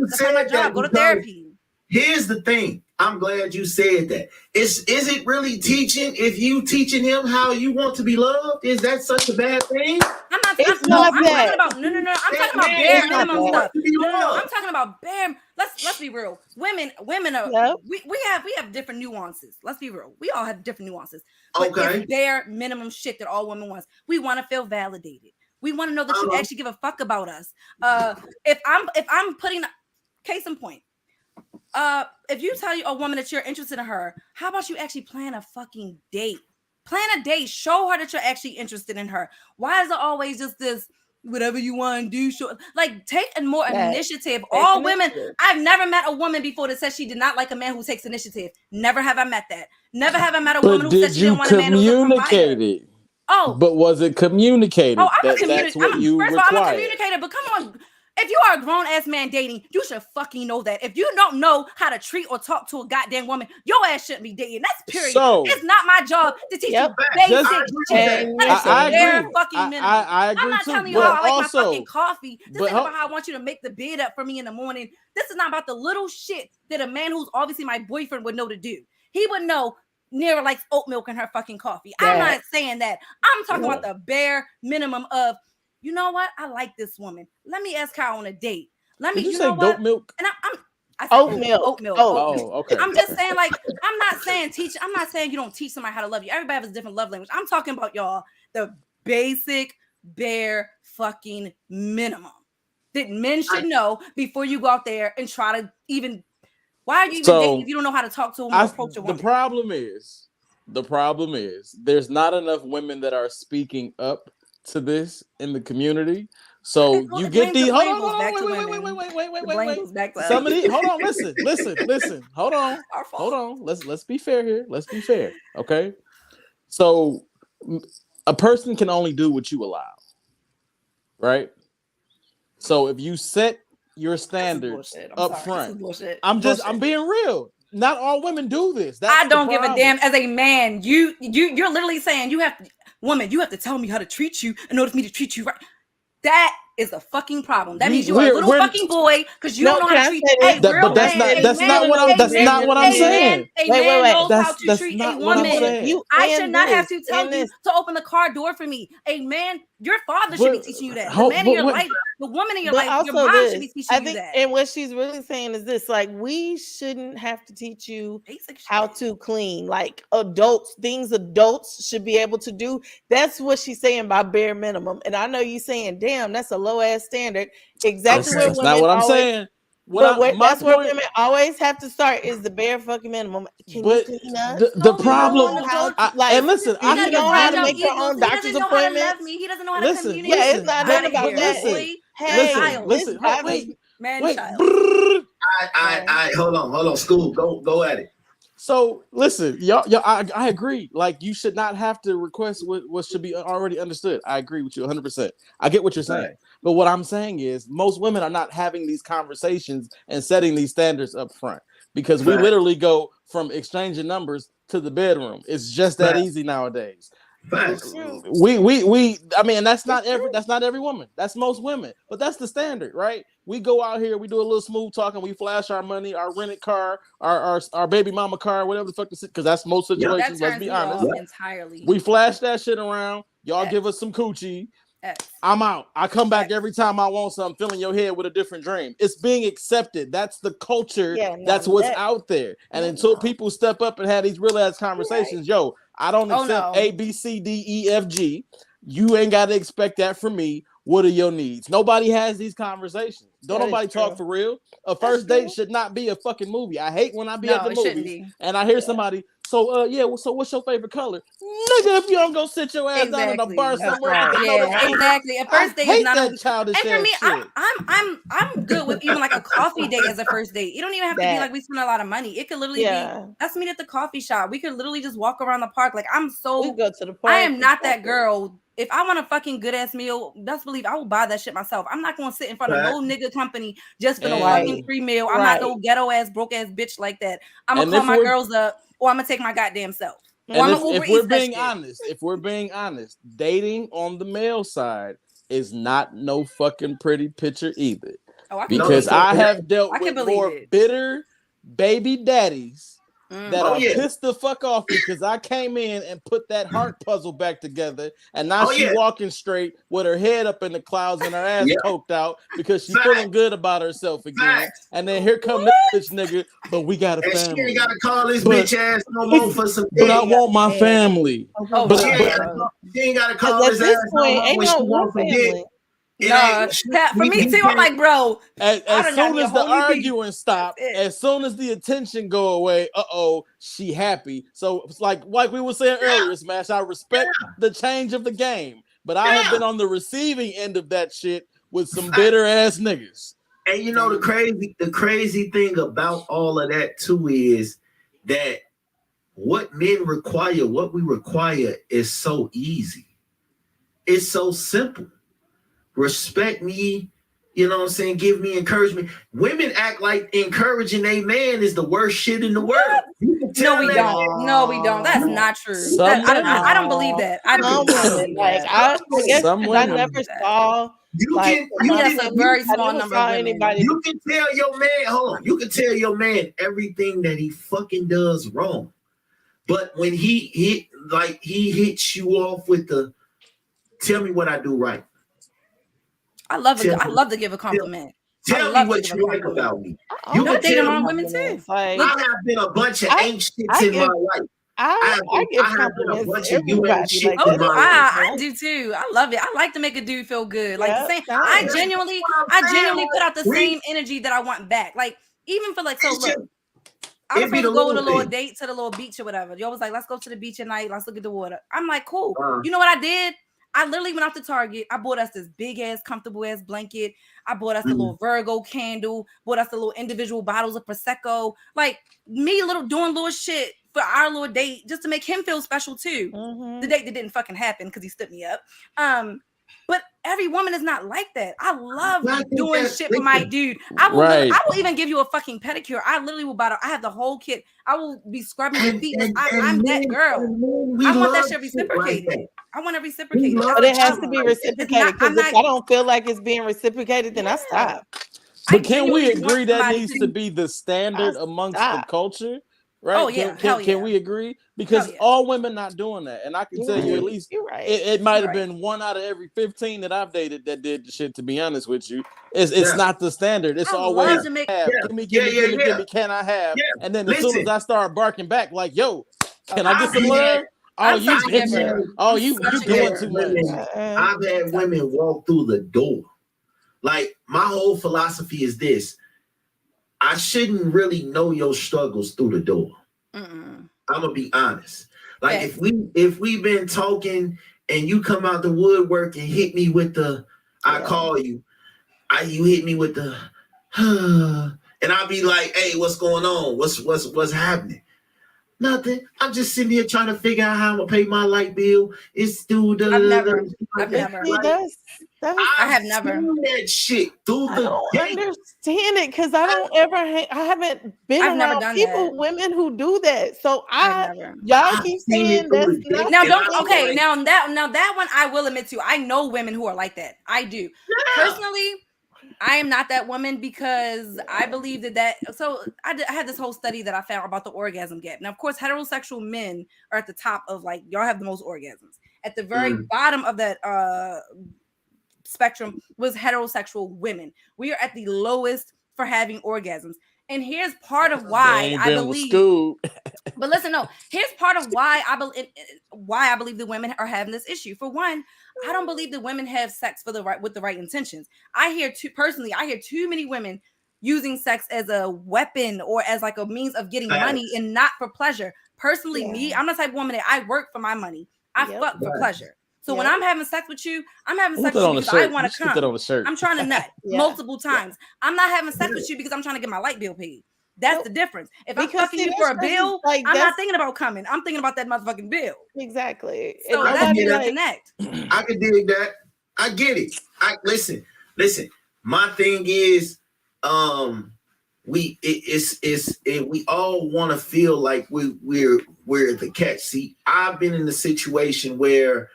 [SPEAKER 5] That's not my job. Go to therapy.
[SPEAKER 2] Here's the thing. I'm glad you said that. Is it really teaching if you teaching him how you want to be loved? Is that such a bad thing?
[SPEAKER 5] I'm talking about I'm talking about bare minimum stuff. No, I'm talking about bare. Let's be real. Women are we have different nuances. Let's be real. We all have different nuances. But it's bare minimum shit that all women want. We want to feel validated. We want to know that you actually give a fuck about us. If I'm putting case in point. If you tell a woman that you're interested in her, how about you actually plan a fucking date? Plan a date. Show her that you're actually interested in her. Why is it always just this whatever you want to do? Show, like, take a more initiative. All women. I've never met a woman before that said she did not like a man who takes initiative. Never have I met that. Never have I met a woman who said she didn't want a man who's a provider. Oh,
[SPEAKER 4] but was it communicated?
[SPEAKER 5] Oh, I'm a communicator.
[SPEAKER 4] That's what you require.
[SPEAKER 5] I'm a communicator, but come on. If you are a grown-ass man dating, you should fucking know that. If you don't know how to treat or talk to a goddamn woman, your ass shouldn't be dating. That's period.
[SPEAKER 4] So,
[SPEAKER 5] it's not my job to teach you basic shit.
[SPEAKER 4] I agree.
[SPEAKER 5] Fucking minimum.
[SPEAKER 4] I agree.
[SPEAKER 5] I'm not
[SPEAKER 4] too,
[SPEAKER 5] telling you how I like
[SPEAKER 4] also,
[SPEAKER 5] my fucking coffee. This ain't about how I want you to make the bed up for me in the morning. This is not about the little shit that a man who's obviously my boyfriend would know to do. He would know NERRA likes oat milk in her fucking coffee. I'm not saying that. I'm talking about the bare minimum of, you know what? I like this woman. Let me ask her on a date. Let me.
[SPEAKER 4] Did you
[SPEAKER 5] you
[SPEAKER 4] say
[SPEAKER 5] know what?
[SPEAKER 4] Dope milk?
[SPEAKER 5] And I said
[SPEAKER 3] oat milk.
[SPEAKER 5] Oat milk.
[SPEAKER 4] Oh, okay.
[SPEAKER 5] I'm just saying, like, I'm not saying teach. I'm not saying you don't teach somebody how to love you. Everybody has a different love language. I'm talking about y'all the basic bare fucking minimum that men should know before you go out there and try to even. Why are you even dating if you don't know how to talk to a woman or approach a woman?
[SPEAKER 4] The problem is there's not enough women that are speaking up to this in the community. So you get these. Hold on, wait. Some of these. Hold on, listen. Hold on. Let's be fair here. Let's be fair. Okay. So a person can only do what you allow, right? So if you set your standards up front, I'm being real. Not all women do this.
[SPEAKER 5] I don't give a damn. As a man, you're literally saying you have to tell me how to treat you in order for me to treat you right. That is a fucking problem. That means you're a little fucking boy because you don't know how to treat a real man.
[SPEAKER 4] That's not what I'm saying.
[SPEAKER 5] A man knows how to treat a woman. I should not have to tell you to open the car door for me. A man, your father should be teaching you that. The man in your life, the woman in your life, your mom should be teaching you that.
[SPEAKER 3] And what she's really saying is this: like, we shouldn't have to teach you how to clean. Like, things adults should be able to do. That's what she's saying by bare minimum. And I know you saying, "Damn, that's a low ass standard." Exactly where women
[SPEAKER 4] not what I'm saying.
[SPEAKER 3] That's where women always have to start is the bare fucking minimum. Can you clean up?
[SPEAKER 4] The problem, and listen,
[SPEAKER 3] I don't know how to make your own doctor's appointment.
[SPEAKER 5] He doesn't know how to communicate.
[SPEAKER 3] Yeah, it's not about that.
[SPEAKER 4] Listen, wait.
[SPEAKER 2] I hold on, School, go at it.
[SPEAKER 4] So listen, y'all, I agree. Like, you should not have to request what should be already understood. I agree with you 100%. I get what you're saying, but what I'm saying is most women are not having these conversations and setting these standards up front because we literally go from exchanging numbers to the bedroom. It's just that easy nowadays. I mean, that's not every woman. That's most women, but that's the standard, right? We go out here, we do a little smooth talking, we flash our money, our rented car, our baby mama car, whatever the fuck, because that's most situations. Let's be honest.
[SPEAKER 5] Entirely.
[SPEAKER 4] We flash that shit around. Y'all give us some coochie. I'm out. I come back every time I want something, filling your head with a different dream. It's being accepted. That's the culture. That's what's out there. And until people step up and have these real ass conversations, I don't accept A, B, C, D, E, F, G. You ain't got to expect that from me. What are your needs? Nobody has these conversations. Don't
[SPEAKER 3] That is
[SPEAKER 4] nobody talk
[SPEAKER 3] true.
[SPEAKER 4] for real. A first date should not be a fucking movie. I hate when I be at the
[SPEAKER 5] it shouldn't
[SPEAKER 4] movies
[SPEAKER 5] be.
[SPEAKER 4] and I hear somebody, so what's your favorite color? Nigga, if you don't go sit your ass down in a bar
[SPEAKER 5] Exactly.
[SPEAKER 4] somewhere,
[SPEAKER 3] That's
[SPEAKER 4] get to
[SPEAKER 3] right.
[SPEAKER 4] know the
[SPEAKER 5] Yeah,
[SPEAKER 4] people.
[SPEAKER 5] exactly. A
[SPEAKER 4] I
[SPEAKER 5] first date is
[SPEAKER 4] hate
[SPEAKER 5] not
[SPEAKER 4] that
[SPEAKER 5] a
[SPEAKER 4] childish
[SPEAKER 5] and for
[SPEAKER 4] ass
[SPEAKER 5] me,
[SPEAKER 4] shit.
[SPEAKER 5] I'm good with even like a coffee date as a first date. You don't even have to be
[SPEAKER 3] That.
[SPEAKER 5] like we spend a lot of money. It could literally be
[SPEAKER 3] Yeah.
[SPEAKER 5] let's meet at the coffee shop. We could literally just walk around the park. Like
[SPEAKER 3] We go to the park.
[SPEAKER 5] I am not that girl. If I want a fucking good ass meal, best believe I will buy that shit myself. I'm not gonna sit in front of no nigga company just for no fucking free meal. I'm not no ghetto ass broke ass bitch like that. I'm gonna call my girls up or I'm gonna take my goddamn self.
[SPEAKER 4] And if we're being honest, dating on the male side is not no fucking pretty picture either. Because I have dealt with more bitter baby daddies that are pissed the fuck off because I came in and put that heart puzzle back together, and now she's walking straight with her head up in the clouds and her ass poked out because she's feeling good about herself again. And then here come this bitch nigga, but we got a family.
[SPEAKER 2] She ain't gotta call this bitch ass no more for some.
[SPEAKER 4] But I want my family.
[SPEAKER 2] But she ain't gotta call this ass no more when she wants some dick.
[SPEAKER 5] No, for me too. I'm like, bro.
[SPEAKER 4] As soon as the arguing stop, as soon as the attention go away, she happy. So it's like we were saying earlier, Smash. I respect the change of the game, but I have been on the receiving end of that shit with some bitter ass niggas.
[SPEAKER 2] And you know the crazy thing about all of that too is that what we require is so easy. It's so simple. Respect me, you know what I'm saying? Give me encouragement. Women act like encouraging a man is the worst shit in the world.
[SPEAKER 5] No, we don't. No, we don't. That's not true. I don't believe that. I don't believe that.
[SPEAKER 3] I guess I never saw.
[SPEAKER 5] That's a very small number of women.
[SPEAKER 2] You can tell your man, hold on. You can tell your man everything that he fucking does wrong, but when he hits you off with the, tell me what I do right.
[SPEAKER 5] I love to give a compliment.
[SPEAKER 2] Tell me what you like about me.
[SPEAKER 5] You can date wrong women too.
[SPEAKER 2] I have been a bunch of ain't shits in my life.
[SPEAKER 3] I give compliments to everybody.
[SPEAKER 5] I do too. I love it. I like to make a dude feel good. Like the same. I genuinely put out the same energy that I want back. Like even for like, so look, I was supposed to go on a little date to the little beach or whatever. Yo was like, let's go to the beach at night. Let's look at the water. I'm like, cool. You know what I did? I literally went out to Target. I bought us this big ass, comfortable ass blanket. I bought us the little Virgo candle. Bought us the little individual bottles of Prosecco. Like me, doing little shit for our little date just to make him feel special too. The date that didn't fucking happen because he stood me up. But every woman is not like that. I love doing shit for my dude. I will even give you a fucking pedicure. I literally will buy I have the whole kit. I will be scrubbing your feet. I'm that girl. I want that shit reciprocated. I want to reciprocate.
[SPEAKER 3] But it has to be reciprocated because if I don't feel like it's being reciprocated, then I stop.
[SPEAKER 4] But can we agree that needs to be the standard amongst the culture? Right?
[SPEAKER 5] Oh yeah,
[SPEAKER 4] can we agree? Because all women not doing that, and I can tell you at least it might have been 1 out of every 15 that I've dated that did the shit. To be honest with you, it's not the standard. It's always give me, can I have? And then as soon as I start barking back, like yo, can I get some love? You doing too much.
[SPEAKER 2] I've had women walk through the door. Like my whole philosophy is this. I shouldn't really know your struggles through the door. I'm gonna be honest. Like if we've been talking and you come out the woodwork and hit me with the, I call you, you hit me with the, and I'll be like, hey, what's going on? What's happening? Nothing. I'm just sitting here trying to figure out how I'm gonna pay my light bill. It's due.
[SPEAKER 5] I've never.
[SPEAKER 3] I
[SPEAKER 5] have never
[SPEAKER 2] that shit through the.
[SPEAKER 3] I don't understand it because I haven't been around people, women who do that. So y'all keep saying that's not.
[SPEAKER 5] Now that one I will admit to. I know women who are like that. I do personally. I am not that woman because I believe that. So I had this whole study that I found about the orgasm gap. Now, of course, heterosexual men are at the top of like y'all have the most orgasms. At the very bottom of that spectrum was heterosexual women. We are at the lowest for having orgasms. And here's part of why I believe. But listen, no. Here's part of why I believe the women are having this issue. For one, I don't believe the women have sex with the right intentions. I hear too many women using sex as a weapon or as like a means of getting money and not for pleasure. Personally, me, I'm the type of woman that I work for my money. I fuck for pleasure. So when I'm having sex with you, I'm having sex with you because I want to come. I'm trying to nut multiple times. I'm not having sex with you because I'm trying to get my light bill paid. That's the difference. If I'm fucking you for a bill, I'm not thinking about coming. I'm thinking about that motherfucking bill.
[SPEAKER 3] Exactly.
[SPEAKER 5] So that's the disconnect.
[SPEAKER 2] I can dig that. I get it. Listen. My thing is, we all want to feel like we're the catch. See, I've been in a situation where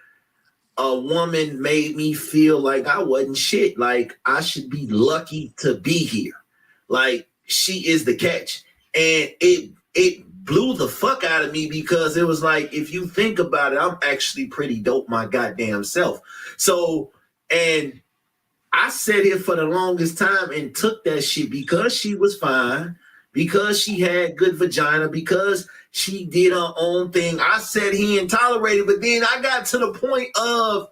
[SPEAKER 2] a woman made me feel like I wasn't shit. Like I should be lucky to be here. Like she is the catch. And it blew the fuck out of me because it was like, if you think about it, I'm actually pretty dope my goddamn self. So, and I sat here for the longest time and took that shit because she was fine, because she had good vagina, because she did her own thing. I sat here and tolerated, but then I got to the point of,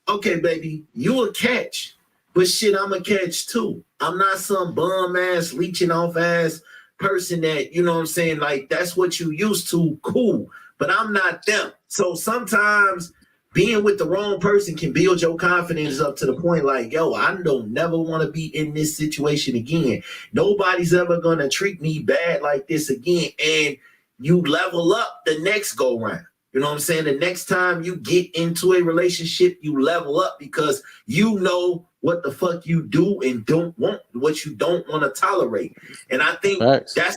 [SPEAKER 2] okay, baby, you a catch, but shit, I'm a catch too. I'm not some bum ass, leeching off ass person that, you know what I'm saying? Like, that's what you used to, cool, but I'm not them. So sometimes being with the wrong person can build your confidence up to the point like, yo, I don't never want to be in this situation again. Nobody's ever going to treat me bad like this again. And you level up the next go round. You know what I'm saying? The next time you get into a relationship, you level up because you know what the fuck you do and don't want, what you don't want to tolerate. And I think that's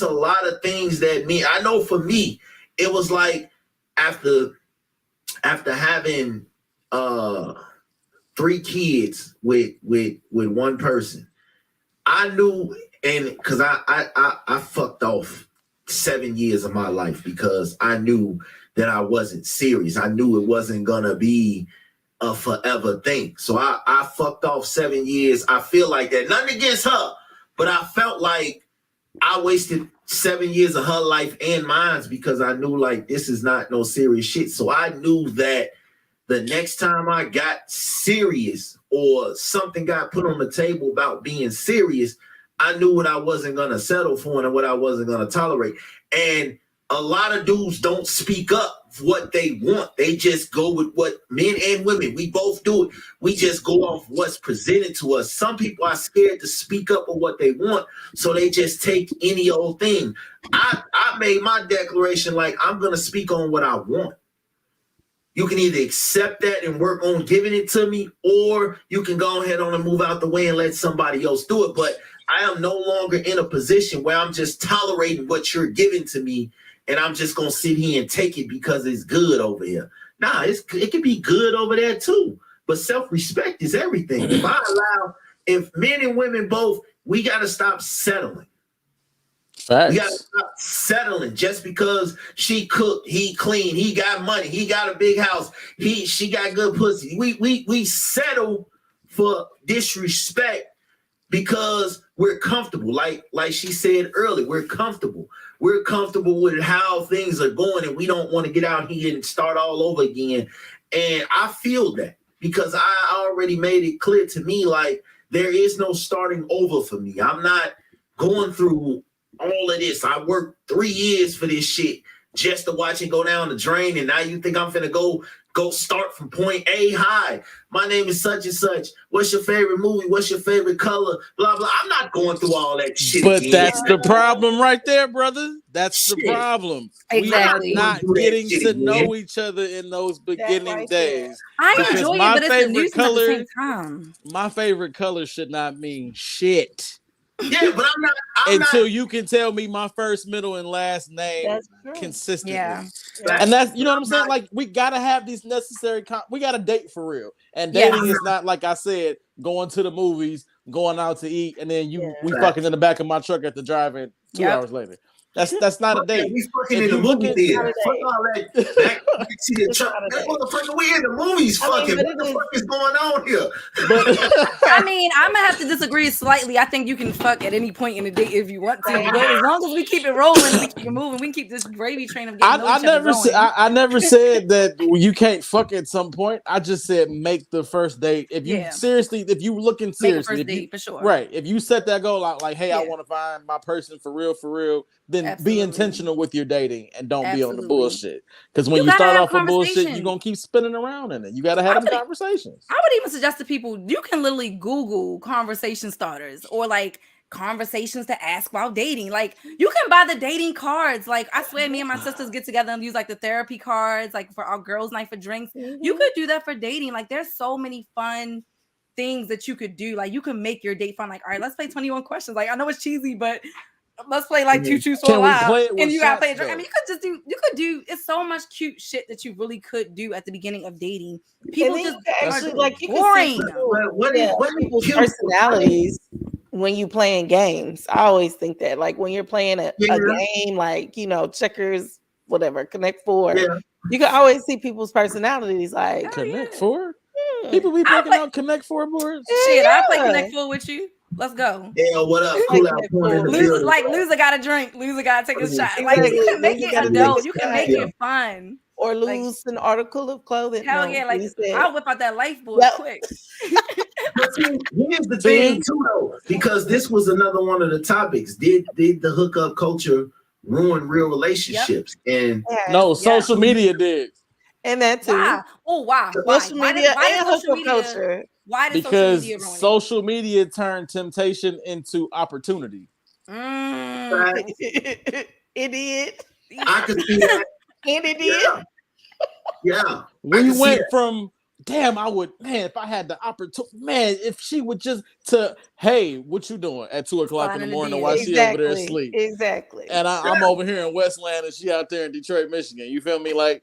[SPEAKER 2] a lot of things that I know for me, it was like after having 3 kids with one person, I knew, and because I fucked off 7 years of my life because I knew that I wasn't serious. I knew it wasn't gonna be a forever thing. So I fucked off 7 years. I feel like that. Nothing against her, but I felt like I wasted 7 years of her life and mine because I knew like this is not no serious shit. So I knew that the next time I got serious or something got put on the table about being serious, I knew what I wasn't going to settle for and what I wasn't going to tolerate. And a lot of dudes don't speak up what they want. They just go with what men and women, we both do it. We just go off what's presented to us. Some people are scared to speak up on what they want, so they just take any old thing. I made my declaration like, I'm going to speak on what I want. You can either accept that and work on giving it to me, or you can go ahead on and move out the way and let somebody else do it. But I am no longer in a position where I'm just tolerating what you're giving to me and I'm just going to sit here and take it because it's good over here. Nah, it can be good over there too. But self-respect is everything. If men and women both, we got to stop settling.
[SPEAKER 4] Facts.
[SPEAKER 2] We got to stop settling just because she cooked, he clean, he got money, he got a big house, she got good pussy. We settle for disrespect because we're comfortable. Like she said earlier, we're comfortable. We're comfortable with how things are going, and we don't want to get out here and start all over again. And I feel that because I already made it clear to me, like, there is no starting over for me. I'm not going through all of this. I worked 3 years for this shit just to watch it go down the drain, and now you think I'm finna go start from point A. Hi, my name is such and such. What's your favorite movie? What's your favorite color? Blah, blah. I'm not going through all that shit.
[SPEAKER 4] But
[SPEAKER 2] again.
[SPEAKER 4] that's the problem right there, brother. That's the problem.
[SPEAKER 5] Exactly.
[SPEAKER 4] We are not getting to know each other in those beginning days.
[SPEAKER 5] I enjoy it, but it's a nuisance at the same time.
[SPEAKER 4] My favorite color should not mean shit.
[SPEAKER 2] Yeah, but I'm not
[SPEAKER 4] until you can tell me my first, middle, and last name consistently.
[SPEAKER 5] Yeah.
[SPEAKER 4] And that's, you know what I'm saying? Like, we gotta have these necessary we gotta date for real. And dating is not, like I said, going to the movies, going out to eat, and then we fucking in the back of my truck at the drive-in 2 hours later. That's not a date.
[SPEAKER 2] We fucking
[SPEAKER 4] If
[SPEAKER 2] in the
[SPEAKER 4] you look
[SPEAKER 2] movie
[SPEAKER 4] at-
[SPEAKER 2] theater. Fuck all that.
[SPEAKER 3] It's not a
[SPEAKER 2] That
[SPEAKER 3] date.
[SPEAKER 2] motherfucker, we in the movies
[SPEAKER 3] I mean,
[SPEAKER 2] fucking.
[SPEAKER 3] but
[SPEAKER 2] What
[SPEAKER 3] it
[SPEAKER 2] the
[SPEAKER 3] is-
[SPEAKER 2] fuck is going on here?
[SPEAKER 4] But
[SPEAKER 5] I mean, I'm gonna have to disagree slightly. I think you can fuck at any point in the day if you want to, but as long as we keep it rolling and we keep it moving, we can keep this gravy train of getting
[SPEAKER 4] I never said that you can't fuck at some point. I just said make the first date. If you if you looking seriously,
[SPEAKER 5] first date for sure.
[SPEAKER 4] Right. If you set that goal out like, hey, I want to find my person for real, then be intentional with your dating and don't be on the bullshit. Because when you start off with bullshit, you're gonna keep spinning around in it. You gotta have them conversations.
[SPEAKER 5] I would even suggest to people, you can literally Google conversation starters or like conversations to ask while dating. Like you can buy the dating cards. Like I swear, me and my sisters get together and use like the therapy cards, like for our girls' night for drinks. You could do that for dating. Like there's so many fun things that you could do. Like you can make your date fun. Like, all right, let's play 21 questions. Like I know it's cheesy, but let's play like two choose one live. And you gotta play a drink. I mean, you could do it's so much cute shit that you really could do at the beginning of dating. People just
[SPEAKER 3] actually like you
[SPEAKER 5] boring.
[SPEAKER 3] What people's personalities when you playing games. I always think that like when you're playing a game, like checkers, whatever, Connect Four, you can always see people's personalities. Like
[SPEAKER 4] Connect Four. People be breaking out Connect Four boards.
[SPEAKER 5] Shit, I play Connect Four with you. Let's go.
[SPEAKER 2] Yeah, what up? Cool out.
[SPEAKER 5] Loser got a drink. Loser got to take a shot. Like you can make it adult. You can make it fun.
[SPEAKER 3] Or lose an article of clothing.
[SPEAKER 5] Hell yeah, like I'll whip out that life board quick.
[SPEAKER 2] But see, here's the thing too, though, because this was another one of the topics. Did the hookup culture ruin real relationships? And
[SPEAKER 4] no, social media did.
[SPEAKER 3] And that too.
[SPEAKER 5] Wow. Oh wow.
[SPEAKER 3] Social media and hookup culture.
[SPEAKER 5] Why did
[SPEAKER 4] because
[SPEAKER 5] social
[SPEAKER 4] media turned temptation into opportunity.
[SPEAKER 3] It did.
[SPEAKER 2] I could see that.
[SPEAKER 3] And it did.
[SPEAKER 2] Yeah.
[SPEAKER 4] We went from if I had the opportunity, if she would just hey, what you doing at 2:00 in the morning while she over there asleep?
[SPEAKER 3] Exactly.
[SPEAKER 4] And I'm over here in Westland and she out there in Detroit, Michigan. You feel me? Like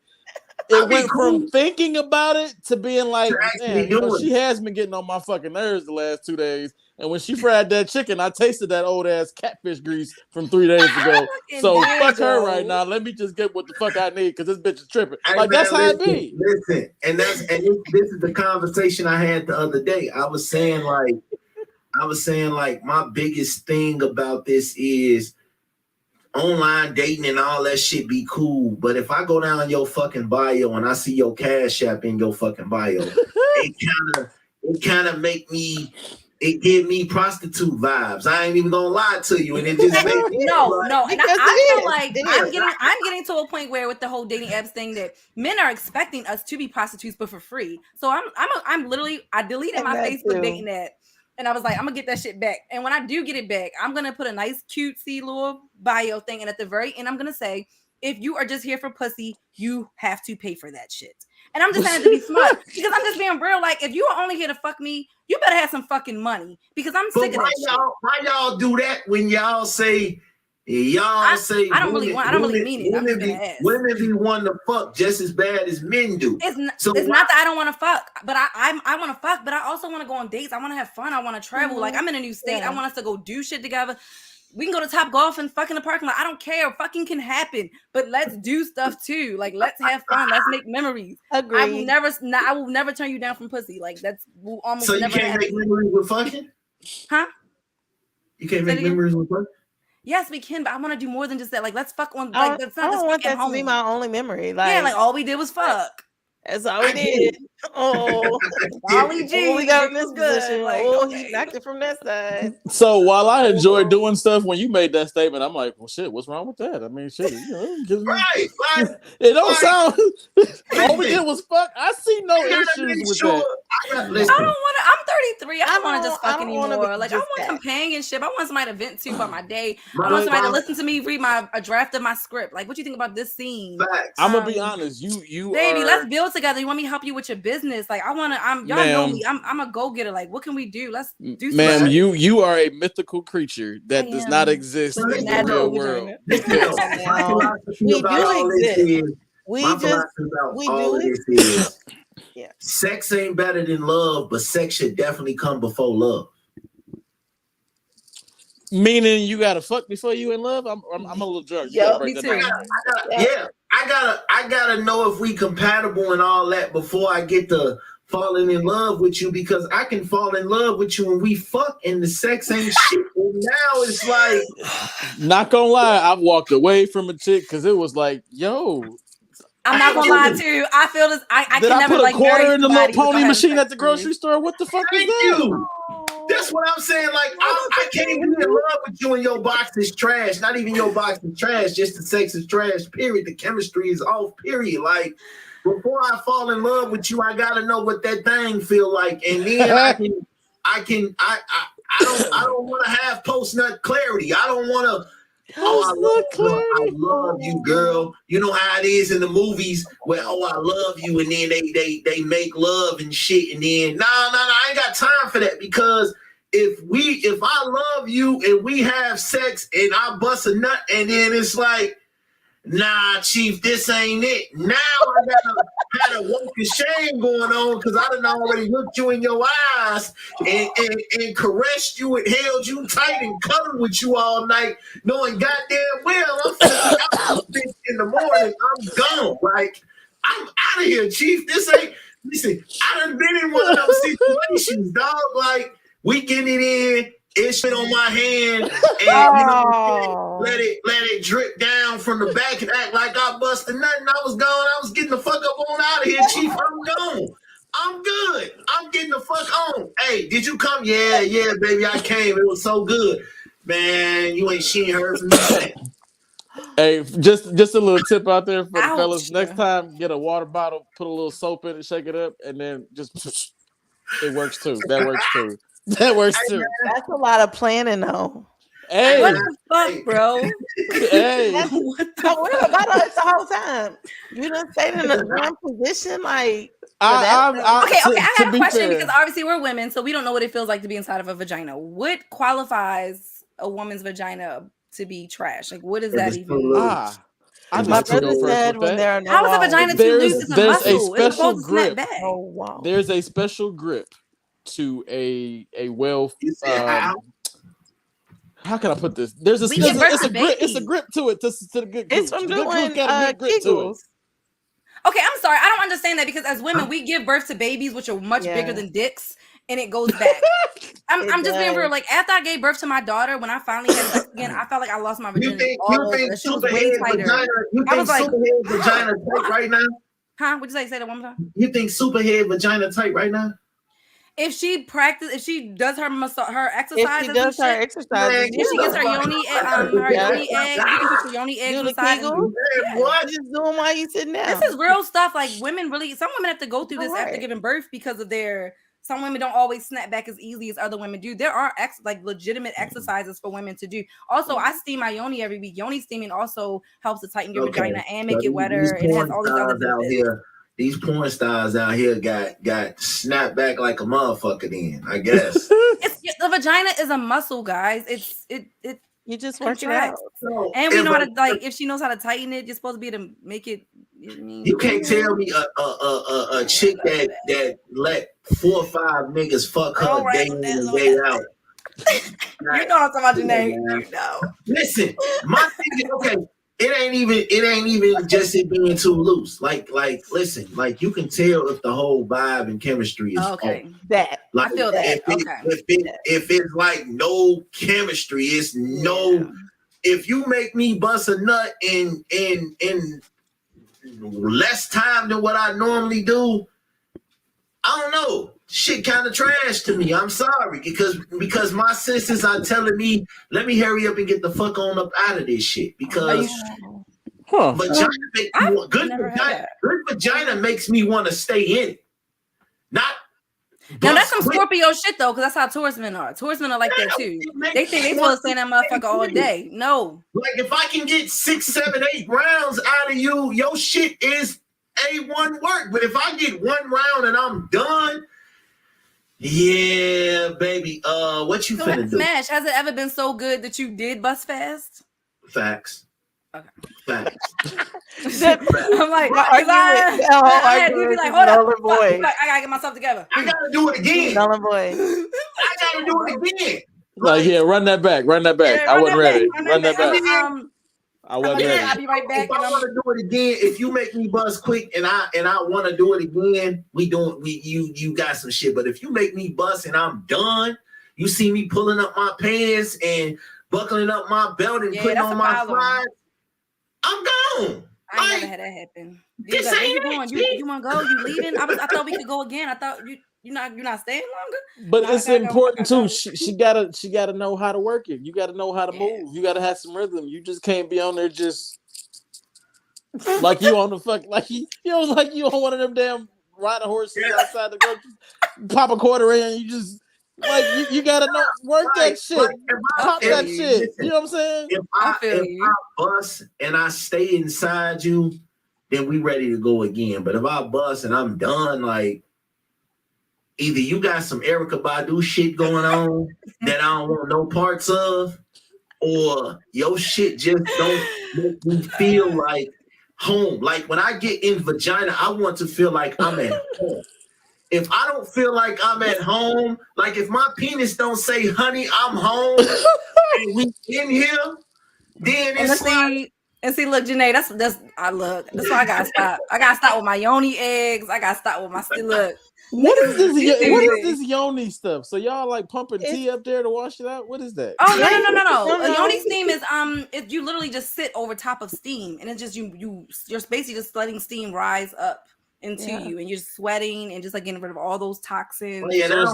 [SPEAKER 4] it went from thinking about it to being like, man, she has been getting on my fucking nerves the last 2 days. And when she fried that chicken, I tasted that old ass catfish grease from 3 days ago. So fuck her right now. Let me just get what the fuck I need because this bitch is tripping. Like that's how it be.
[SPEAKER 2] Listen, and this is the conversation I had the other day. I was saying like my biggest thing about this is online dating and all that shit be cool, but if I go down your fucking bio and I see your Cash App in your fucking bio, it kind of it give me prostitute vibes. I ain't even gonna lie to you, and it just makes me
[SPEAKER 5] no. And I feel like I'm getting to a point where with the whole dating apps thing that men are expecting us to be prostitutes but for free. So I'm literally I deleted my Facebook dating app. And I was like, I'm gonna get that shit back. And when I do get it back, I'm gonna put a nice cutesy little bio thing. And at the very end, I'm gonna say, if you are just here for pussy, you have to pay for that shit. And I'm just saying to be smart because I'm just being real. Like, if you are only here to fuck me, you better have some fucking money because I'm sick of that shit.
[SPEAKER 2] Why y'all do that when y'all say I
[SPEAKER 5] don't really mean it.
[SPEAKER 2] Women be wanting to fuck just as bad as men do.
[SPEAKER 5] It's not that I don't want to fuck, but I want to fuck, but I also want to go on dates. I want to have fun. I want to travel. Like I'm in a new state. I want us to go do shit together. We can go to Top Golf and fuck in the parking lot. I don't care. Fucking can happen, but let's do stuff too. Like let's have fun. Let's make memories.
[SPEAKER 3] Agreed.
[SPEAKER 5] I will never turn you down from pussy. Like that's almost.
[SPEAKER 2] So you
[SPEAKER 5] never
[SPEAKER 2] can't make memories with fucking?
[SPEAKER 5] Huh?
[SPEAKER 2] You can't make memories with fucking?
[SPEAKER 5] Yes, we can, but I want to do more than just that. Like, let's fuck on.
[SPEAKER 3] Like,
[SPEAKER 5] that's
[SPEAKER 3] I don't want that to be my only memory. Like,
[SPEAKER 5] like all we did was fuck.
[SPEAKER 3] That's all we did. Oh,
[SPEAKER 5] Ollie G.
[SPEAKER 3] We got in this position.
[SPEAKER 5] Like,
[SPEAKER 3] he knocked it from that side.
[SPEAKER 4] So while I enjoy doing stuff, when you made that statement, I'm like, well, shit, what's wrong with that? I mean, shit,
[SPEAKER 2] right.
[SPEAKER 4] It don't sound. All we did was fuck. I see no issues with that.
[SPEAKER 5] I don't want to. I'm 33. I don't want to just fuck anymore. Like I want companionship. I want somebody to vent to about my day. I want somebody to listen to me read a draft of my script. Like, what do you think about this scene?
[SPEAKER 4] I'm gonna be honest. You
[SPEAKER 5] baby, let's build together. You want me to help you with your business? Like I want to. Y'all know me. I'm a go getter. Like, what can we do? Let's do.
[SPEAKER 4] Ma'am, you are a mythwill creature that does not exist in the real world.
[SPEAKER 3] We do exist. We do exist.
[SPEAKER 2] Yeah. Sex ain't better than love, but sex should definitely come before love.
[SPEAKER 4] Meaning you gotta fuck before you in love? I'm a little drunk. You
[SPEAKER 3] Yep,
[SPEAKER 4] gotta break
[SPEAKER 5] me
[SPEAKER 4] that
[SPEAKER 5] too.
[SPEAKER 4] down.
[SPEAKER 2] I gotta know if we compatible and all that before I get to falling in love with you, because I can fall in love with you when we fuck and the sex ain't shit. And now it's like,
[SPEAKER 4] not gonna lie, I've walked away from a chick because it was like, yo,
[SPEAKER 5] I'm not gonna lie too. I feel this. I
[SPEAKER 4] did
[SPEAKER 5] can
[SPEAKER 4] I
[SPEAKER 5] never
[SPEAKER 4] put a
[SPEAKER 5] like
[SPEAKER 4] quarter
[SPEAKER 5] marry
[SPEAKER 4] in the little
[SPEAKER 5] somebody without
[SPEAKER 4] pony
[SPEAKER 5] having
[SPEAKER 4] machine
[SPEAKER 5] sex
[SPEAKER 4] at the
[SPEAKER 5] with
[SPEAKER 4] grocery
[SPEAKER 5] me.
[SPEAKER 4] store? What the fuck is
[SPEAKER 2] thank
[SPEAKER 4] that?
[SPEAKER 2] you. That's what I'm saying. Like, I can't be in love with you and your box is trash. Not even your box is trash. Just the sex is trash. Period. The chemistry is off. Period. Like, before I fall in love with you, I gotta know what that thing feel like, and then I don't want to have post nut clarity. I don't want to. I love you, girl. You know how it is in the movies where I love you, and then they make love and shit, and then no, I ain't got time for that, because if I love you and we have sex and I bust a nut and then it's like, nah, Chief, this ain't it. Now I got a woke of shame going on because I done already looked you in your eyes and caressed you and held you tight and cuddled with you all night, knowing goddamn well I'm finna be out in the morning. I'm gone. Like, I'm out of here, Chief. This ain't. Listen, I done been in one of those situations, dog. Like, we getting it in. It's shit on my hand, and let it drip down from the back and act like I busted nothing. I was gone. I was getting the fuck up on out of here, Chief. I'm gone. I'm good. I'm getting the fuck on. Hey, did you come? Yeah, baby, I came. It was so good, man. She ain't heard from me.
[SPEAKER 4] Hey, just a little tip out there for the
[SPEAKER 5] Ouch.
[SPEAKER 4] fellas. Next time, get a water bottle, put a little soap in it, shake it up, and then just it works too. That works too. That works too.
[SPEAKER 3] That's a lot of planning, though.
[SPEAKER 4] Hey,
[SPEAKER 5] What the fuck, bro?
[SPEAKER 4] hey.
[SPEAKER 3] So where about us the whole time? You done stayed in one position, like.
[SPEAKER 5] Okay, I got a question
[SPEAKER 4] fair,
[SPEAKER 5] because obviously we're women, so we don't know what it feels like to be inside of a vagina. What qualifies a woman's vagina to be trash? Like, what is that even?
[SPEAKER 4] I
[SPEAKER 3] My brother said when there are no
[SPEAKER 5] How is a
[SPEAKER 3] walls.
[SPEAKER 5] vagina too loose? It's a muscle. It's
[SPEAKER 4] special
[SPEAKER 5] supposed to snap
[SPEAKER 4] grip.
[SPEAKER 5] back.
[SPEAKER 3] Oh, wow.
[SPEAKER 4] There's a special grip to a well. How can I put this? It's a grip to it. To the good
[SPEAKER 3] It's
[SPEAKER 4] gooch.
[SPEAKER 3] from
[SPEAKER 4] The
[SPEAKER 3] doing
[SPEAKER 4] got a good grip to it.
[SPEAKER 3] Kegels.
[SPEAKER 5] Okay, I'm sorry. I don't understand that because as women, we give birth to babies which are much bigger than dicks, and it goes back. I'm just being real. Like, after I gave birth to my daughter, when I finally had sex again, I felt like I lost my virginity.
[SPEAKER 2] You think superhead vagina tight right now?
[SPEAKER 5] Huh? What'd you say? Say that one more time.
[SPEAKER 2] You think superhead vagina tight right now?
[SPEAKER 5] If she does her exercises,
[SPEAKER 3] if
[SPEAKER 5] she gets her yoni egg, you can put your yoni egg inside.
[SPEAKER 3] What? Just doing while you sitting down.
[SPEAKER 5] This is real stuff. Like, some women have to go through this after giving birth because of some women don't always snap back as easily as other women do. There are legitimate exercises for women to do. Also, I steam my yoni every week. Yoni steaming also helps to tighten your vagina and make it wetter. It has all these other benefits.
[SPEAKER 2] These porn stars out here got snapped back like a motherfucker. Then I guess
[SPEAKER 5] the vagina is a muscle, guys.
[SPEAKER 3] You just work it out.
[SPEAKER 5] And we know how to if she knows how to tighten it, you're supposed to be able to make it.
[SPEAKER 2] You can't tell me a chick that let 4 or 5 niggas fuck her day in and day out.
[SPEAKER 5] You know what I'm talking about, Janae. You know.
[SPEAKER 2] Listen, my thing is, okay. It ain't even just it being too loose. Like, listen, like, you can tell if the whole vibe and chemistry is off.
[SPEAKER 3] That
[SPEAKER 2] like,
[SPEAKER 5] I feel that.
[SPEAKER 2] If it's like no chemistry, it's no. If you make me bust a nut in less time than what I normally do, I don't know. Shit kind of trash to me. I'm sorry, because my sisters are telling me, let me hurry up and get the fuck on up out of this shit. Because vagina good vagina makes me want to stay in it. Not
[SPEAKER 5] now that's some Scorpio shit though, because that's how Taurus men are. Taurus men are like that too. They think they supposed to stay in that motherfucker all day. No.
[SPEAKER 2] Like, if I can get 6, 7, 8 rounds out of you, your shit is A1 work. But if I get 1 round and I'm done. Yeah, baby. What you finna do?
[SPEAKER 5] Smash. Has it ever been so good that you did bust fast?
[SPEAKER 2] Facts.
[SPEAKER 5] Okay.
[SPEAKER 2] Facts.
[SPEAKER 5] I'm like, I had to be like, hold up, I gotta get myself together.
[SPEAKER 2] I gotta do it again.
[SPEAKER 3] Null boy.
[SPEAKER 2] I gotta do it again.
[SPEAKER 4] Like, yeah, run that back.
[SPEAKER 5] Yeah,
[SPEAKER 4] I wasn't ready.
[SPEAKER 5] Run that back.
[SPEAKER 4] I wasn't ready.
[SPEAKER 5] I'll be right back.
[SPEAKER 2] If I want to do it again, if you make me bust quick and I want to do it again, you got some shit. But if you make me bust and I'm done, you see me pulling up my pants and buckling up my belt and putting on my slides, I'm gone.
[SPEAKER 5] I ain't never had that happen. Where you going? You want to go? You leaving? I thought we could go again. I thought you're not staying longer.
[SPEAKER 4] But it's important too. She gotta know how to work it. You gotta know how to move. You gotta have some rhythm. You just can't be on there just like you on the fuck like you on one of them damn riding horses outside the grocery. Pop a quarter in. You just like you gotta know work that shit. Pop that shit. You know what I'm saying?
[SPEAKER 2] If I bust and I stay inside you, then we ready to go again. But if I bust and I'm done, like either you got some Erykah Badu shit going on that I don't want no parts of, or your shit just don't make me feel like home. Like when I get in vagina, I want to feel like I'm at home. If I don't feel like I'm at home, like if my penis don't say, honey, I'm home, and we in here, then it's like...
[SPEAKER 5] And see, look, Janae, that's why I gotta stop. I gotta stop with my yoni eggs. I gotta stop with my look.
[SPEAKER 4] What is this yoni stuff? So y'all like pumping tea up there to wash it out? What is that?
[SPEAKER 5] Oh no. A yoni steam is you literally just sit over top of steam, and it's just you're basically just letting steam rise up into you, and you're sweating and just like getting rid of all those toxins.
[SPEAKER 2] Yeah,
[SPEAKER 5] there's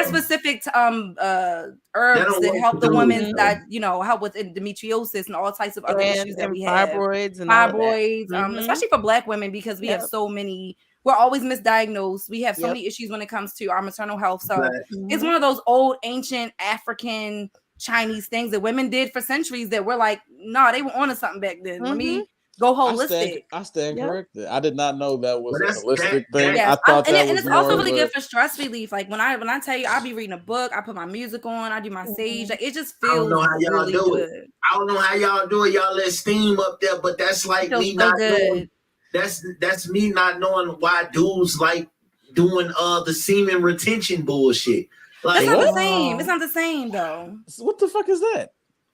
[SPEAKER 5] specific herbs that help the women that help with endometriosis and all types of other issues that we have.
[SPEAKER 3] Fibroids,
[SPEAKER 5] especially for Black women because we have so many. We're always misdiagnosed. We have so many issues when it comes to our maternal health. So it's one of those old, ancient African Chinese things that women did for centuries that we're like, no, they were onto something back then. Let me go holistic.
[SPEAKER 4] I stand corrected. I did not know that was a holistic thing.
[SPEAKER 5] Yeah.
[SPEAKER 4] I thought
[SPEAKER 5] and it's also really good for stress relief. Like when I tell you, I'll be reading a book, I put my music on, I do my sage. Like it just feels really good.
[SPEAKER 2] I don't know how y'all do it. Y'all let steam up there, but that's like me not knowing. That's me not knowing why dudes like doing the semen retention bullshit. Like,
[SPEAKER 5] it's not the same. It's not the same though.
[SPEAKER 4] What the fuck is that?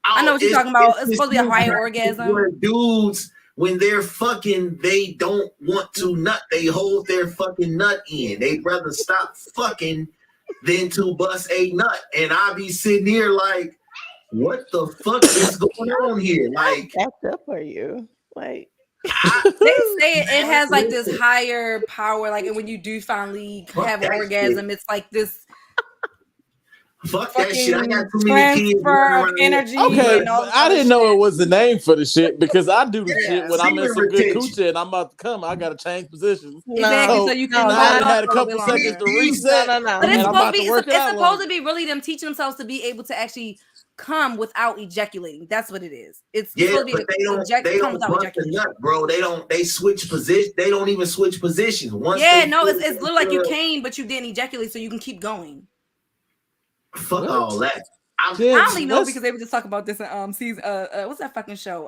[SPEAKER 5] I know what you're talking about. It's supposed to be a higher orgasm.
[SPEAKER 2] Where dudes, when they're fucking, they don't want to nut. They hold their fucking nut in. They'd rather stop fucking than to bust a nut. And I be sitting here like, what the fuck is going on here? Like,
[SPEAKER 3] backed up for you, like.
[SPEAKER 5] They say it has like this higher power, like, and when you do finally have an orgasm, it's like this.
[SPEAKER 2] Fuck that shit! I got too many kids.
[SPEAKER 5] Transfer of energy.
[SPEAKER 4] Okay, I didn't know it was the name for the shit because I do the shit when I'm in some good coochie and I'm about to come. I gotta change positions.
[SPEAKER 5] Exactly, so you can.
[SPEAKER 4] I had a couple seconds to reset.
[SPEAKER 5] But it's supposed to be really them teaching themselves to be able to actually come without ejaculating. That's what it is. It's supposed to be
[SPEAKER 2] they don't bust the nut, bro. They switch position. They don't even switch positions.
[SPEAKER 5] It's literally like you came, but you didn't ejaculate, so you can keep going.
[SPEAKER 2] Fuck all that.
[SPEAKER 5] I only know because they were just talking about this in season. What's that fucking show?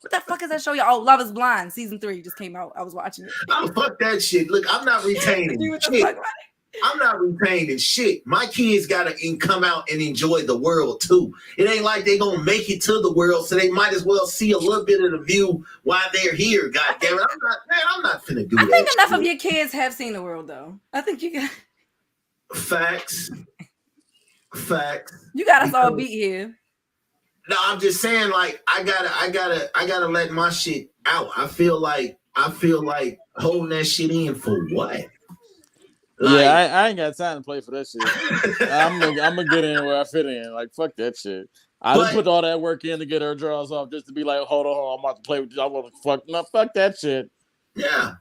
[SPEAKER 5] What the fuck is that show? Y'all? Oh, Love Is Blind. Season 3 just came out. I was watching it.
[SPEAKER 2] Oh, fuck that shit. Look, I'm not retaining shit. I'm not retaining shit. My kids gotta come out and enjoy the world too. It ain't like they gonna make it to the world, so they might as well see a little bit of the view while they're here. God damn it, I'm not finna do that.
[SPEAKER 5] I think enough of your kids have seen the world, though. I think you got
[SPEAKER 2] facts.
[SPEAKER 5] You got us all beat here.
[SPEAKER 2] No, I'm just saying, like, I gotta let my shit out. I feel like holding that shit in for what?
[SPEAKER 4] Like, I ain't got time to play for that shit. I'm gonna get in where I fit in. Like, fuck that shit. I didn't put all that work in to get her drawers off just to be like, hold on, I'm about to play with you. I want to fuck that shit.
[SPEAKER 2] Yeah.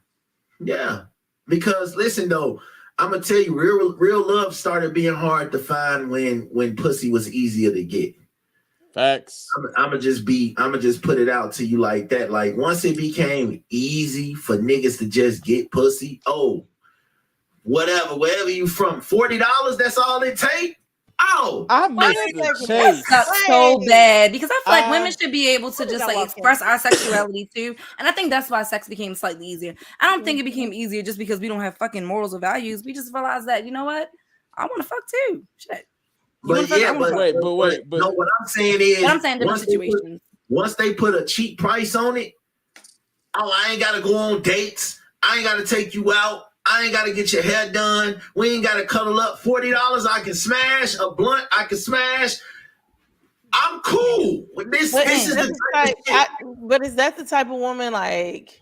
[SPEAKER 2] Because listen though, I'm gonna tell you, real love started being hard to find when pussy was easier to get.
[SPEAKER 4] Facts.
[SPEAKER 2] I'm gonna just put it out to you like that. Like once it became easy for niggas to just get pussy, wherever you from, $40, that's all it take.
[SPEAKER 4] I miss the chase.
[SPEAKER 5] That's so bad because I feel like women should be able to just like express our sexuality too, and I think that's why sex became slightly easier. I don't think it became easier just because we don't have fucking morals or values. We just realized that, you know what, I want to fuck too. Shit.
[SPEAKER 2] But yeah, but no, what I'm saying is,
[SPEAKER 5] but I'm saying different situations.
[SPEAKER 2] Once they put a cheap price on it, oh, I ain't gotta go on dates. I ain't gotta take you out. I ain't gotta get your hair done. We ain't gotta cuddle up. $40, I can smash a blunt. I can smash. I'm cool with this.
[SPEAKER 3] But
[SPEAKER 2] This is the
[SPEAKER 3] but is that the type of woman, like,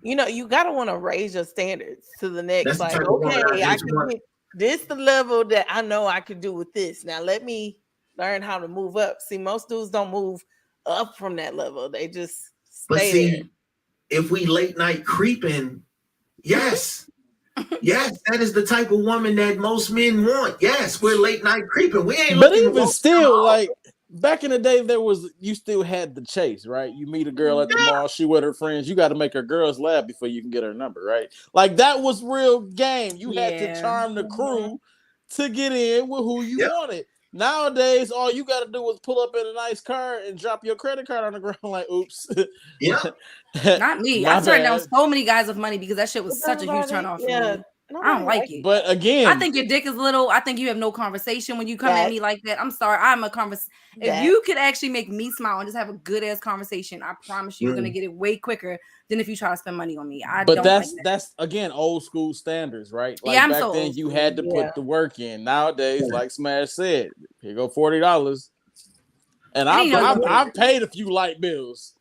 [SPEAKER 3] you gotta want to raise your standards to the next?
[SPEAKER 2] That's
[SPEAKER 3] like, okay, I can get this the level that I know I can do with this. Now let me learn how to move up. See, most dudes don't move up from that level. They just stay there.
[SPEAKER 2] If we late night creeping, yes. Yes, that is the type of woman that most men want. Yes, we're late night creeping. We ain't.
[SPEAKER 4] But even still, like back in the day, you still had the chase, right? You meet a girl at the mall, she with her friends. You got to make her girls laugh before you can get her number, right? Like that was real game. You had to charm the crew to get in with who you wanted. Nowadays, all you got to do is pull up in a nice car and drop your credit card on the ground. Like, oops.
[SPEAKER 2] Yeah.
[SPEAKER 5] Not me. I turned down so many guys with money because that shit was such a huge turn off for me. I don't like it.
[SPEAKER 4] But again,
[SPEAKER 5] I think your dick is little. I think you have no conversation when you come at me like that. I'm sorry. I'm a conversation. If you could actually make me smile and just have a good ass conversation, I promise you're gonna get it way quicker than if you try to spend money on me.
[SPEAKER 4] But that's again old school standards, right? Like
[SPEAKER 5] I'm
[SPEAKER 4] back
[SPEAKER 5] so
[SPEAKER 4] then you had to put the work in. Nowadays, like Smash said, here go $40, and I've paid a few light bills.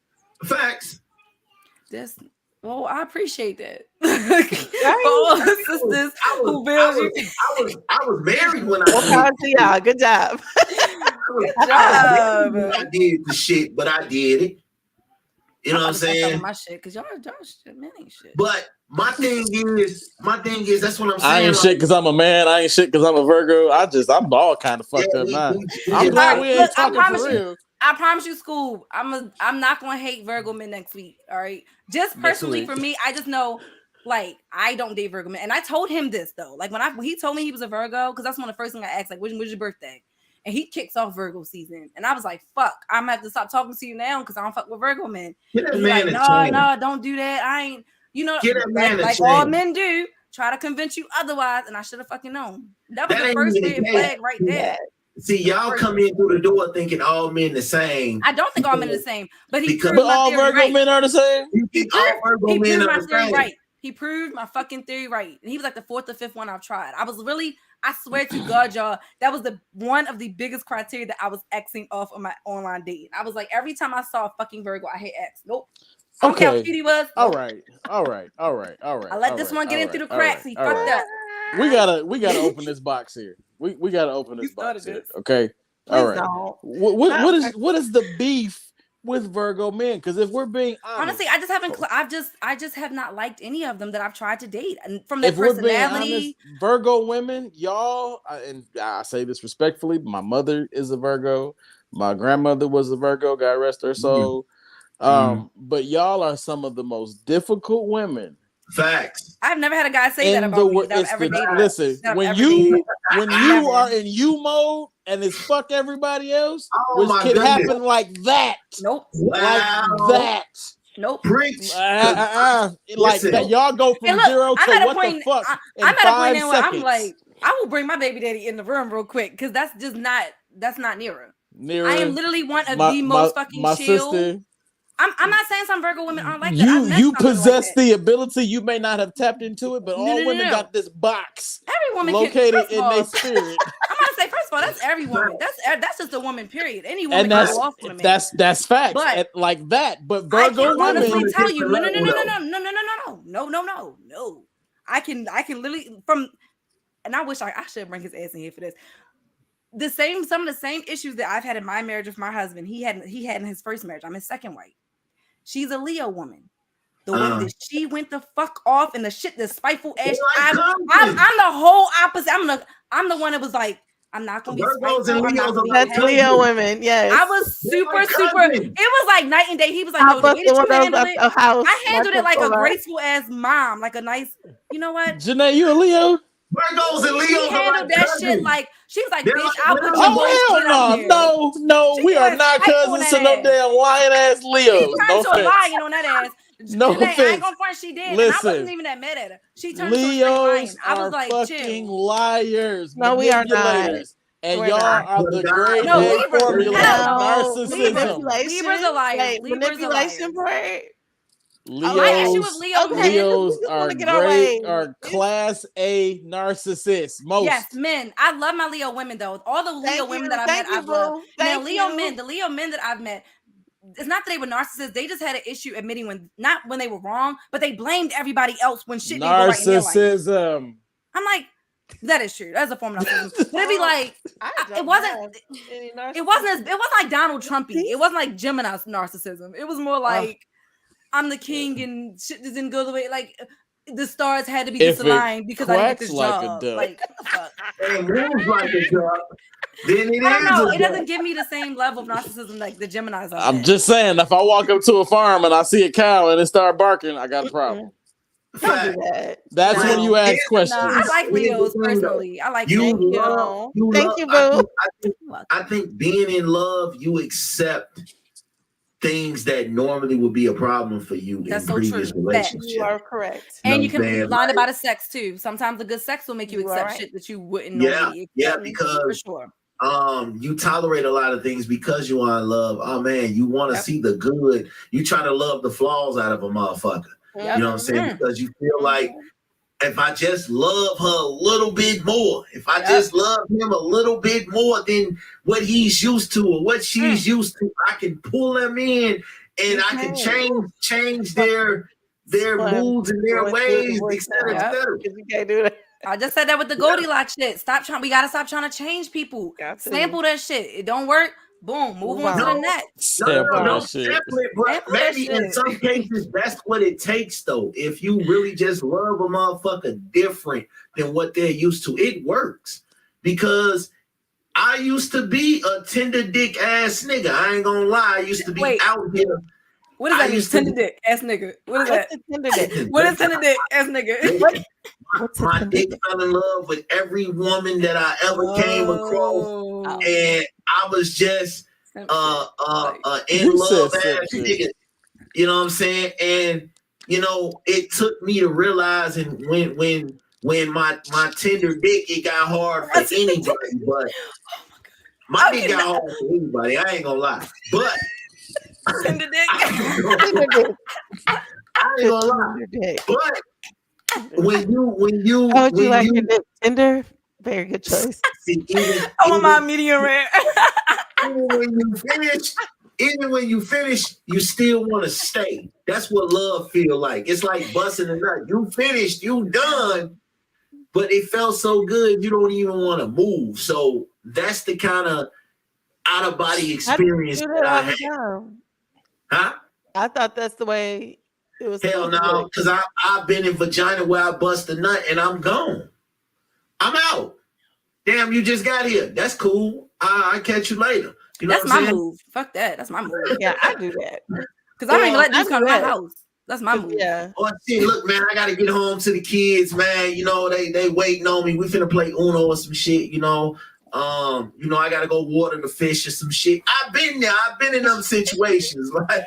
[SPEAKER 2] Facts.
[SPEAKER 5] Well, I appreciate that. All the sisters who build you.
[SPEAKER 2] I was married when I
[SPEAKER 3] y'all. Good job.
[SPEAKER 2] I did the shit, but I did it. You know what I'm saying?
[SPEAKER 5] My shit, because y'all shit, man ain't shit.
[SPEAKER 2] But my thing is, that's what I'm saying.
[SPEAKER 4] I ain't shit because I'm a man. I ain't shit because I'm a Virgo. I'm all kind of fucked up now. I'm glad we ain't talking for real.
[SPEAKER 5] I promise you, SCOOB, I'm not gonna hate Virgo men next week. All right. Just personally for me, I just know like I don't date Virgo men. And I told him this though. Like when he told me he was a Virgo, because that's one of the first things I asked, like, when's your birthday? And he kicks off Virgo season. And I was like, fuck, I'm gonna have to stop talking to you now because I don't fuck with Virgo men. He's like, no, don't do that. I ain't, like all men do, try to convince you otherwise. And I should have fucking known. That was the first red flag right there.
[SPEAKER 2] See, y'all come in through the door thinking all men the same.
[SPEAKER 5] I don't think all men are the same, but
[SPEAKER 4] all Virgo men are the same.
[SPEAKER 2] He proved my
[SPEAKER 5] theory right. He proved my fucking theory right, and he was like the fourth or fifth one I've tried. I swear to God, y'all, that was one of the biggest criteria that I was Xing off on my online dating. I was like, every time I saw a fucking Virgo, I hit X. Nope. I don't care how cute he was.
[SPEAKER 4] All right. I
[SPEAKER 5] let this one get in through the cracks. He fucked up.
[SPEAKER 4] We gotta open this box here. We gotta open this box here. Okay. All right. What is the beef with Virgo men? Because if we're being honest,
[SPEAKER 5] honestly, I just have not liked any of them that I've tried to date, and from their personality.
[SPEAKER 4] Honest, Virgo women, y'all, and I say this respectfully, my mother is a Virgo. My grandmother was a Virgo. God rest her soul. But y'all are some of the most difficult women.
[SPEAKER 2] Facts.
[SPEAKER 5] I've never had a guy say that about me that I've ever dated.
[SPEAKER 4] Listen, when you are in you mode and it's fuck everybody else, which can happen like that.
[SPEAKER 5] Nope.
[SPEAKER 2] Wow.
[SPEAKER 4] Like that.
[SPEAKER 5] Nope.
[SPEAKER 2] Preach.
[SPEAKER 4] Like that, y'all go from zero to what the fuck in 5 seconds.
[SPEAKER 5] Where I'm like, I will bring my baby daddy in the room real quick because that's not NERRA. I am literally one of the most fucking chill. Sister, I'm not saying some Virgo women aren't like that.
[SPEAKER 4] You possess the ability. You may not have tapped into it, but all women got this box.
[SPEAKER 5] Every woman
[SPEAKER 4] located in their spirit.
[SPEAKER 5] I'm gonna say, first of all, that's every woman. That's just a woman. Period. Any woman can go off on a man.
[SPEAKER 4] That's facts. But like that. But Virgo women.
[SPEAKER 5] I can honestly tell you, no. I can literally and I wish I should bring his ass in here for this. Some of the same issues that I've had in my marriage with my husband, he had in his first marriage. I'm his second wife. She's a Leo woman. The one that she went the fuck off and the spiteful ass. I'm the whole opposite. I'm the one that was like, I'm not gonna be spiteful.
[SPEAKER 3] That's Leo women. Yes.
[SPEAKER 5] I was super. It was like night and day. He was like, no, the way that you handled it, I handled it like a graceful ass mom, like a nice. You know what?
[SPEAKER 4] Janae, you a Leo?
[SPEAKER 2] Virgos and Leos.
[SPEAKER 5] She handled that shit like she was like, bitch, I'll put your
[SPEAKER 4] no, we are not cousins to no damn lying ass Leos.
[SPEAKER 5] She turned to a lion on that ass.
[SPEAKER 4] No offense.
[SPEAKER 5] I ain't gonna front, she did.
[SPEAKER 4] Listen,
[SPEAKER 5] and I wasn't even that mad at her. She turned
[SPEAKER 4] Leos
[SPEAKER 5] to a lion. I was like,
[SPEAKER 4] fucking
[SPEAKER 5] chill.
[SPEAKER 4] liars.
[SPEAKER 3] No, we are not.
[SPEAKER 4] And
[SPEAKER 3] We're
[SPEAKER 4] y'all
[SPEAKER 3] not.
[SPEAKER 4] are the
[SPEAKER 2] No,
[SPEAKER 4] grade
[SPEAKER 5] No,
[SPEAKER 4] A
[SPEAKER 5] Libras.
[SPEAKER 4] formula
[SPEAKER 5] Hell
[SPEAKER 4] of
[SPEAKER 3] No,
[SPEAKER 4] narcissism.
[SPEAKER 3] manipulation.
[SPEAKER 5] Libras are liars.
[SPEAKER 3] Wait,
[SPEAKER 5] Libras are
[SPEAKER 3] manipulation
[SPEAKER 5] liars.
[SPEAKER 3] part.
[SPEAKER 5] My issue with
[SPEAKER 4] Leos,
[SPEAKER 5] Leo
[SPEAKER 3] Okay,
[SPEAKER 5] men.
[SPEAKER 4] Leos
[SPEAKER 3] we just
[SPEAKER 4] are
[SPEAKER 3] want to get our
[SPEAKER 4] great,
[SPEAKER 3] way.
[SPEAKER 4] are class A narcissists. Most.
[SPEAKER 5] Yes, men. I love my Leo women though. All the Leo women that I've met, I've loved. Now, the Leo men that I've met, it's not that they were narcissists. They just had an issue admitting when they were wrong, but they blamed everybody else when shit didn't go right in their life.
[SPEAKER 4] Narcissism.
[SPEAKER 5] I'm like, that is true. That's a form of narcissism. But it'd be like, it wasn't like Donald Trumpy. It wasn't like Gemini narcissism. It was more like I'm the king and shit didn't go the way. Like the stars had to be disaligned because I didn't get this job. Like, what the fuck?
[SPEAKER 2] And moves like a duck. Then it
[SPEAKER 5] I don't know.
[SPEAKER 2] is.
[SPEAKER 5] It doesn't give me the same level of narcissism like the Geminis.
[SPEAKER 4] I'm just saying, if I walk up to a farm and I see a cow and it start barking, I got a problem. That's when you ask questions.
[SPEAKER 5] No, I like Leos personally. I like
[SPEAKER 2] Thank you, boo. I think being in love, you accept things that normally would be a problem for you in previous relationships.
[SPEAKER 3] You are correct.
[SPEAKER 5] And you can be blinded by the sex too. Sometimes a good sex will make you accept shit that you wouldn't normally accept.
[SPEAKER 2] Yeah, because
[SPEAKER 5] for sure.
[SPEAKER 2] You tolerate a lot of things because you are in love. Oh man, you want to see the good. You try to love the flaws out of a motherfucker. You know what I'm saying? Because you feel like if I just love her a little bit more, if I just love him a little bit more than what he's used to or what she's used to, I can pull them in and I can change their moods and their ways, et cetera, et cetera.
[SPEAKER 3] You can't do that.
[SPEAKER 5] I just said that with the Goldilocks shit. We gotta stop trying to change people. Sample that shit. It don't work. Boom, move on to the next.
[SPEAKER 2] No, but maybe in some cases that's what it takes though. If you really just love a motherfucker different than what they're used to, it works. Because I used to be a tender dick ass nigga. I ain't gonna lie. I used to be out here.
[SPEAKER 5] What does that mean? Tender dick ass nigga. What is that?
[SPEAKER 3] Tender dick?
[SPEAKER 5] What is tender dick ass nigga?
[SPEAKER 2] My dick fell in love with every woman that I ever came across, and I was just in love ass nigga. You know what I'm saying? And you know, it took me to realize, and when my tender dick, it got hard for anybody, but my dick got hard for anybody. I ain't gonna lie, but
[SPEAKER 5] tender dick.
[SPEAKER 2] I ain't gonna lie, but. When you
[SPEAKER 3] like your dick tender? Very good choice.
[SPEAKER 5] I want my medium rare.
[SPEAKER 2] Even when you finish, you still want to stay. That's what love feel like. It's like busting a nut. You finished, you done, but it felt so good you don't even want to move. So that's the kind of out of body experience that I had. Huh?
[SPEAKER 3] I thought that's the way. It was
[SPEAKER 2] hell no, because I've been in vagina where I bust a nut and I'm gone. I'm out. Damn, you just got here. That's cool. I'll catch you later. You know
[SPEAKER 5] that's my move. Fuck that. That's my move.
[SPEAKER 3] Yeah, I do that.
[SPEAKER 5] Because I don't even let these come to my house. That's my move.
[SPEAKER 3] Yeah.
[SPEAKER 2] Oh shit, look, man, I gotta get home to the kids, man. You know, they waiting on me. We finna play Uno or some shit, you know. I gotta go water the fish or some shit. I've been there. I've been in them situations. Like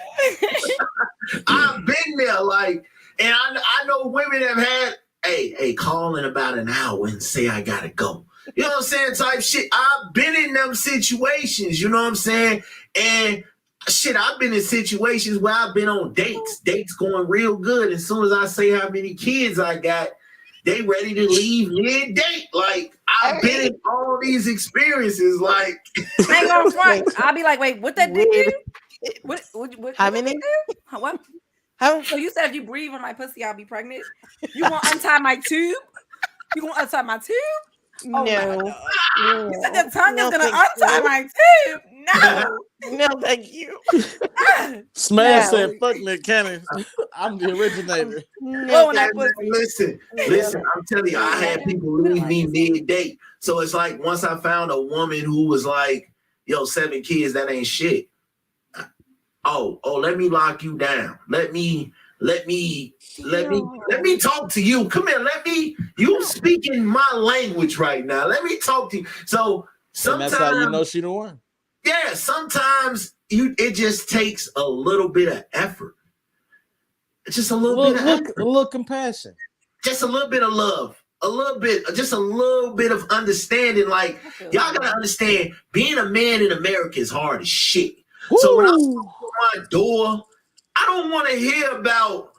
[SPEAKER 2] I've been there, like, and I know women have had, hey, call in about an hour and say I gotta go. You know what I'm saying? Type shit. I've been in them situations, you know what I'm saying? And shit, I've been in situations where I've been on dates going real good. As soon as I say how many kids I got, they ready to leave mid-date. Like, I've been in all these experiences. Like,
[SPEAKER 5] I ain't gonna front. I'll be like, wait, what that dick do? What
[SPEAKER 3] how many?
[SPEAKER 5] What? So you said if you breathe on my pussy, I'll be pregnant? You want to untie my tube? You want to untie my tube? Oh
[SPEAKER 3] no.
[SPEAKER 5] You said the tongue is gonna untie my tube.
[SPEAKER 3] No, thank you.
[SPEAKER 2] Smash said, "Fuck Nick Cannon. I'm the originator." Listen. I'm telling you, I had people leave me mid-date. So it's like once I found a woman who was like, "Yo, 7 kids, that ain't shit." Oh, let me lock you down. Let me talk to you. Come here. You speaking my language right now. Let me talk to you. So sometimes, and that's how you know she the one. Yeah, sometimes it just takes a little bit of effort. It's just a little bit of effort.
[SPEAKER 4] A little compassion.
[SPEAKER 2] Just a little bit of love. a little bit, just a little bit of understanding. Like, y'all gotta understand, being a man in America is hard as shit.
[SPEAKER 4] Woo!
[SPEAKER 2] So when I walk through my door, I don't want to hear about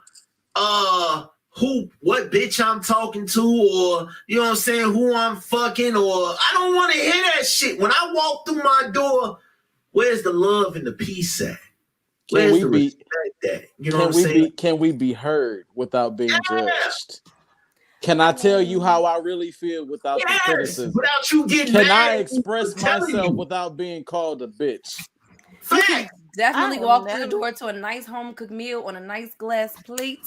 [SPEAKER 2] what bitch I'm talking to, or you know what I'm saying, who I'm fucking, or I don't want to hear that shit. When I walk through my door, where's the love and the peace at? Where's the respect at? You know what I'm saying?
[SPEAKER 4] Can we be heard without being judged? Can I tell you how I really feel without the criticism?
[SPEAKER 2] Without you getting
[SPEAKER 4] Can
[SPEAKER 2] mad
[SPEAKER 4] I express myself without being called a bitch?
[SPEAKER 2] Fact.
[SPEAKER 5] Definitely walk through the door to a nice home cooked meal on a nice glass plate,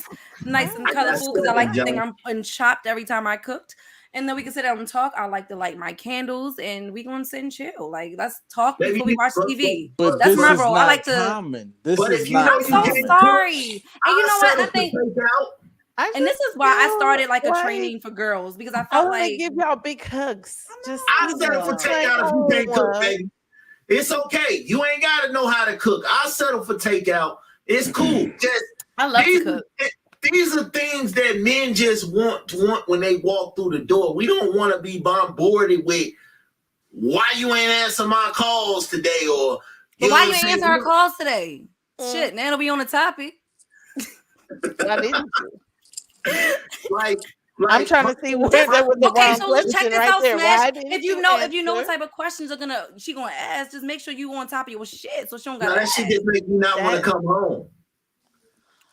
[SPEAKER 5] nice and colorful, because I like to think I'm chopped every time I cooked. And then we can sit down and talk. I like to light my candles, and we gonna sit and chill. Like, let's talk before we watch TV.
[SPEAKER 4] But
[SPEAKER 5] that's my role. I like to.
[SPEAKER 4] Common. This
[SPEAKER 2] but
[SPEAKER 4] is
[SPEAKER 2] not.
[SPEAKER 5] I'm so sorry. And you know what? I think. And this is why I started like a training for girls, because I felt like
[SPEAKER 3] give y'all big hugs.
[SPEAKER 2] I'll settle for takeout if you can't cook, baby. It's okay. You ain't gotta know how to cook. I'll settle for takeout. It's cool. Just
[SPEAKER 5] I love to cook.
[SPEAKER 2] These are things that men just want when they walk through the door. We don't want to be bombarded with why you ain't answer my calls today, or
[SPEAKER 5] why you ain't answer our calls today. Shit, now it'll be on the topic.
[SPEAKER 2] like
[SPEAKER 3] I'm trying to see where there was the wrong
[SPEAKER 5] so let's check this
[SPEAKER 3] right
[SPEAKER 5] out,
[SPEAKER 3] there.
[SPEAKER 5] Smash. If you know what type of questions she gonna ask, just make sure you on top of your shit, so she don't got.
[SPEAKER 2] That shit just make me not want to come home.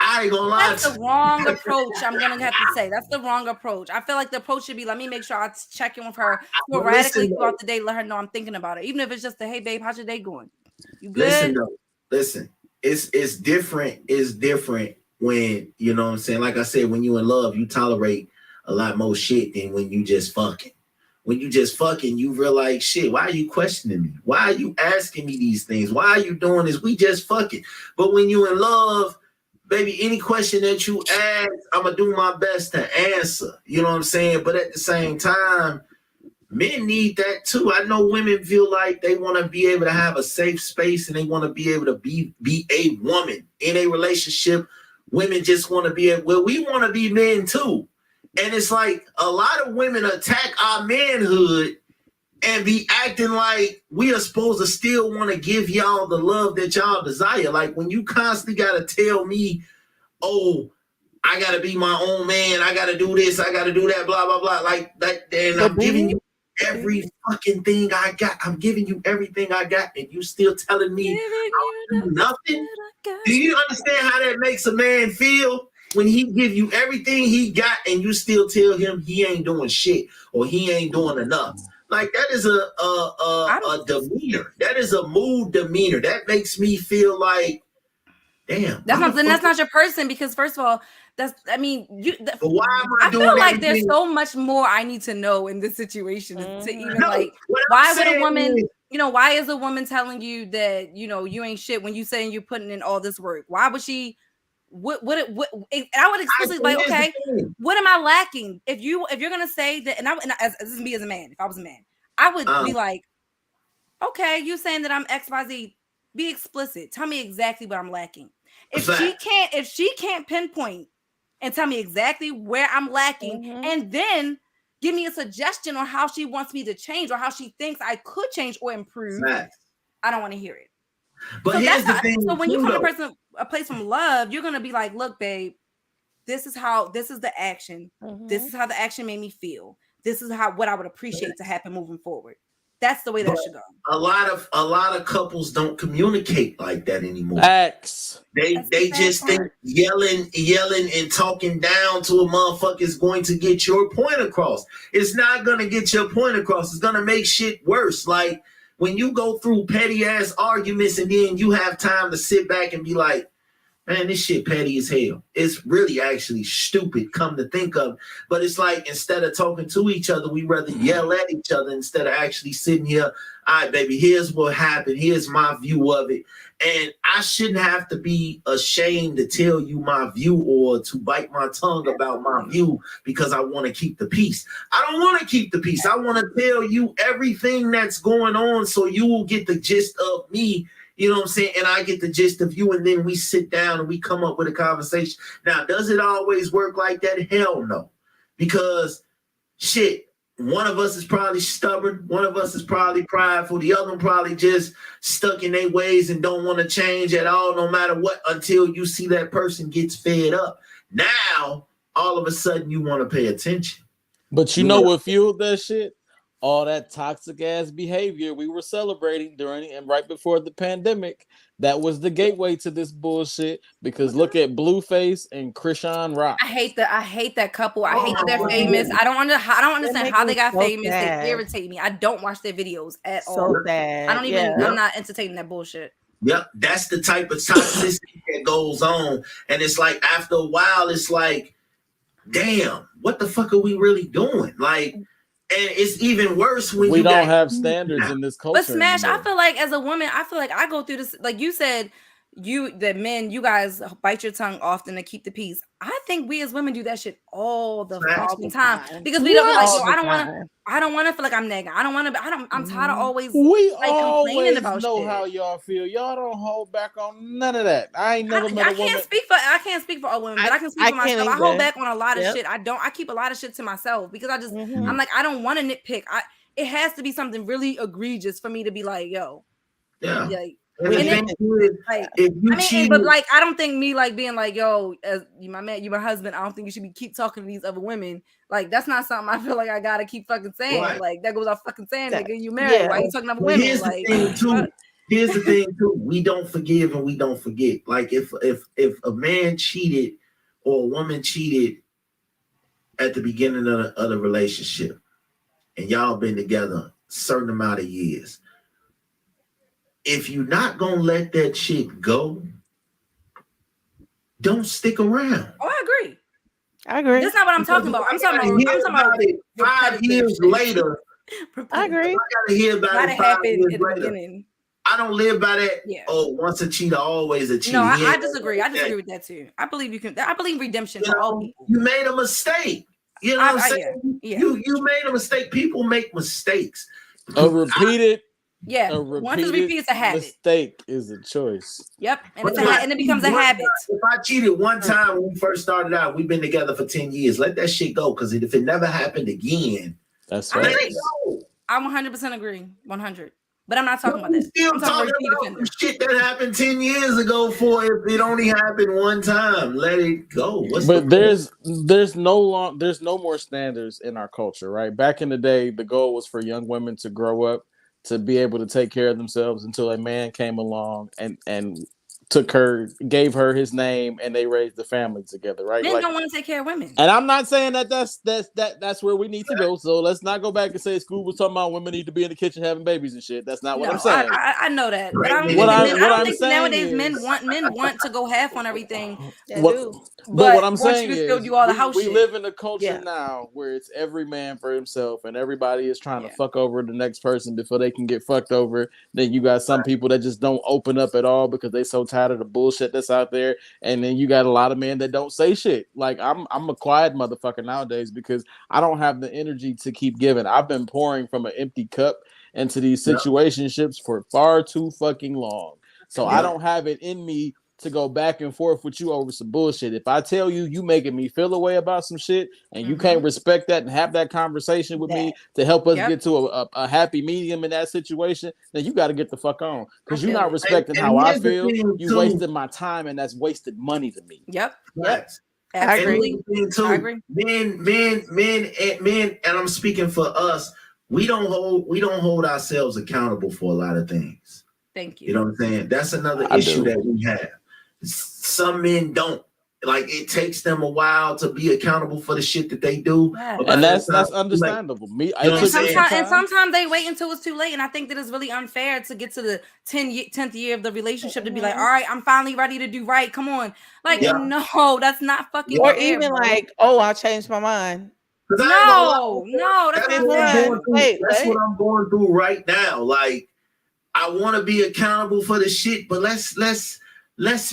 [SPEAKER 2] I ain't gonna lie.
[SPEAKER 5] That's the wrong approach. I'm gonna have to say that's the wrong approach. I feel like the approach should be, let me make sure I check in with her sporadically throughout the day, let her know I'm thinking about her, even if it's just a hey babe, how's your day going? You good?
[SPEAKER 2] Listen. It's different. It's different when, you know what I'm saying. Like I said, when you in love, you tolerate a lot more shit than when you just fucking. When you just fucking, you realize, shit, why are you questioning me? Why are you asking me these things? Why are you doing this? We just fucking. But when you in love, baby, any question that you ask, I'm going to do my best to answer. You know what I'm saying? But at the same time, men need that too. I know women feel like they want to be able to have a safe space, and they want to be able to be a woman in a relationship. Women just want to be we want to be men too. And it's like a lot of women attack our manhood and be acting like we are supposed to still want to give y'all the love that y'all desire. Like, when you constantly got to tell me, oh, I got to be my own man, I got to do this, I got to do that, blah, blah, blah. Like that, and I'm giving you every fucking thing I got. I'm giving you everything I got, and you still telling me I'll do nothing? Do you understand how that makes a man feel? When he give you everything he got and you still tell him he ain't doing shit or he ain't doing enough. Like, that is a demeanor. That is a mood demeanor. That makes me feel like, damn.
[SPEAKER 5] That's not your person, because first of all, but why am I doing feel like everything? There's so much more I need to know in this situation to even why would a woman, why is a woman telling you that, you ain't shit when you saying you're putting in all this work? Why would she? What I would explicitly like, okay, what am I lacking? If you're gonna say that, and this is me as a man, if I was a man, I would be like, okay, you saying that I'm XYZ, be explicit, tell me exactly what I'm lacking. If she can't pinpoint and tell me exactly where I'm lacking, and then give me a suggestion on how she wants me to change or how she thinks I could change or improve, I don't want to hear it.
[SPEAKER 2] But here's the thing.
[SPEAKER 5] So when you come a place from love, you're gonna be like, look, babe, this is the action. This is how the action made me feel. This is what I would appreciate to happen moving forward. That's the way that should go. A lot
[SPEAKER 2] of couples don't communicate like that anymore. They just think yelling and talking down to a motherfucker is going to get your point across. It's not gonna get your point across. It's gonna make shit worse. Like, when you go through petty ass arguments and then you have time to sit back and be like, man, this shit petty as hell. It's really actually stupid, come to think of. But it's like, instead of talking to each other, we rather yell at each other instead of actually sitting here. All right, baby, here's what happened. Here's my view of it. And I shouldn't have to be ashamed to tell you my view or to bite my tongue about my view because I want to keep the peace. I don't want to keep the peace. I want to tell you everything that's going on so you will get the gist of me. You know what I'm saying? And I get the gist of you, and then we sit down and we come up with a conversation. Now, does it always work like that? Hell no. Because shit, one of us is probably stubborn, one of us is probably prideful, the other one probably just stuck in their ways and don't want to change at all, no matter what, until you see that person gets fed up. Now, all of a sudden, you want to pay attention.
[SPEAKER 4] But you know what fueled that shit? All that toxic ass behavior we were celebrating during and right before the pandemic. That was the gateway to this bullshit. Because look at Blueface and Krishan Rock.
[SPEAKER 5] I hate that couple. I hate that they're famous. I don't understand how they got famous. They irritate me. I don't watch their videos at all.
[SPEAKER 3] Bad.
[SPEAKER 5] I don't even. I'm not entertaining that bullshit.
[SPEAKER 2] Yep, that's the type of toxicity that goes on, and it's like after a while, it's like, damn, what the fuck are we really doing? Like. And it's even worse when
[SPEAKER 4] we don't have standards in this culture.
[SPEAKER 5] But Smash,
[SPEAKER 4] anymore.
[SPEAKER 5] I feel like as a woman, I feel like I go through this. Like you said, you guys bite your tongue often to keep the peace. I think we as women do that shit all the fucking time because we don't like. Yo, I don't want to feel like I'm nagging. I'm tired of always.
[SPEAKER 4] We
[SPEAKER 5] like,
[SPEAKER 4] always
[SPEAKER 5] complaining about
[SPEAKER 4] know
[SPEAKER 5] shit.
[SPEAKER 4] how y'all feel. Y'all don't hold back on none of that. I ain't never met a woman.
[SPEAKER 5] I can't speak for all women, but I can speak for myself. I hold back on a lot of shit. I keep a lot of shit to myself because I'm like, I don't want to nitpick. It has to be something really egregious for me to be like, yo.
[SPEAKER 2] Yeah.
[SPEAKER 5] Like,
[SPEAKER 2] but
[SPEAKER 5] like, I don't think me like being like, yo, as you my man, you my husband, I don't think you should be keep talking to these other women. Like, that's not something I feel like I gotta keep fucking saying.
[SPEAKER 2] Right.
[SPEAKER 5] Like, that goes off fucking saying, nigga, you married. Why you talking to other women?
[SPEAKER 2] Here's
[SPEAKER 5] like,
[SPEAKER 2] here's the thing too. We don't forgive and we don't forget. Like, if a man cheated or a woman cheated at the beginning of the relationship, and y'all been together a certain amount of years. If you're not gonna let that shit go, don't stick around.
[SPEAKER 5] Oh, I agree.
[SPEAKER 3] That's
[SPEAKER 5] not what I'm talking about. I'm talking about
[SPEAKER 2] it 5 years later.
[SPEAKER 3] I agree.
[SPEAKER 2] I gotta hear about it 5 years later.
[SPEAKER 5] Beginning.
[SPEAKER 2] I don't live by that.
[SPEAKER 5] Yeah.
[SPEAKER 2] Oh, once a cheater, always a cheater.
[SPEAKER 5] No, I disagree. I disagree with that too. I believe you can. I believe redemption for all people.
[SPEAKER 2] You made a mistake. You know what I'm saying?
[SPEAKER 5] Yeah.
[SPEAKER 2] You made a mistake. People make mistakes.
[SPEAKER 4] A repeated
[SPEAKER 5] once it's repeated, it's a habit.
[SPEAKER 4] Mistake is a choice.
[SPEAKER 5] Yep, and and it becomes a habit.
[SPEAKER 2] If I cheated one time when we first started out, we've been together for 10 years. Let that shit go, because if it never happened again,
[SPEAKER 4] that's
[SPEAKER 5] right.
[SPEAKER 4] Let
[SPEAKER 5] it go. I 100% agree. 100. But I'm not talking about that.
[SPEAKER 2] Still talking about shit that happened 10 years ago. For if it only happened one time, let it go.
[SPEAKER 4] There's no more standards in our culture, right? Back in the day, the goal was for young women to grow up to be able to take care of themselves until a man came along and gave her his name, and they raised the family together, right?
[SPEAKER 5] Men don't want to take care of women.
[SPEAKER 4] And I'm not saying that's where we need to go. So let's not go back and say SCOOB was talking about women need to be in the kitchen having babies and shit. That's not what I'm saying.
[SPEAKER 5] I know that. But I don't think nowadays men want to go half on everything.
[SPEAKER 4] But what I'm saying is
[SPEAKER 5] do all the house
[SPEAKER 4] we
[SPEAKER 5] shit.
[SPEAKER 4] live in a culture now where it's every man for himself, and everybody is trying to fuck over the next person before they can get fucked over. Then you got some people that just don't open up at all because they so tired of the bullshit that's out there. And then you got a lot of men that don't say shit. Like, I'm a quiet motherfucker nowadays because I don't have the energy to keep giving. I've been pouring from an empty cup into these situationships for far too fucking long. So I don't have it in me to go back and forth with you over some bullshit. If I tell you you making me feel a way about some shit and you can't respect that and have that conversation with me to help us get to a happy medium in that situation, then you got to get the fuck on, because you're not respecting how I feel. You wasted my time, and that's wasted money to me.
[SPEAKER 5] Yep.
[SPEAKER 3] I agree.
[SPEAKER 5] I agree.
[SPEAKER 2] Men, and I'm speaking for us. We don't hold ourselves accountable for a lot of things.
[SPEAKER 5] Thank you.
[SPEAKER 2] You know what I'm saying? That's another issue that we have. Some men don't. Like, it takes them a while to be accountable for the shit that they do.
[SPEAKER 4] And that's understandable.
[SPEAKER 5] Sometimes they wait until it's too late. And I think that it's really unfair to get to the 10th year of the relationship to be like, all right, I'm finally ready to do right. Come on. Like, no, that's not fucking
[SPEAKER 3] Or
[SPEAKER 5] fair,
[SPEAKER 3] even
[SPEAKER 5] bro.
[SPEAKER 3] like, oh, I changed my mind.
[SPEAKER 5] No, that's
[SPEAKER 2] what I'm going through right now. Like, I want to be accountable for the shit, but let's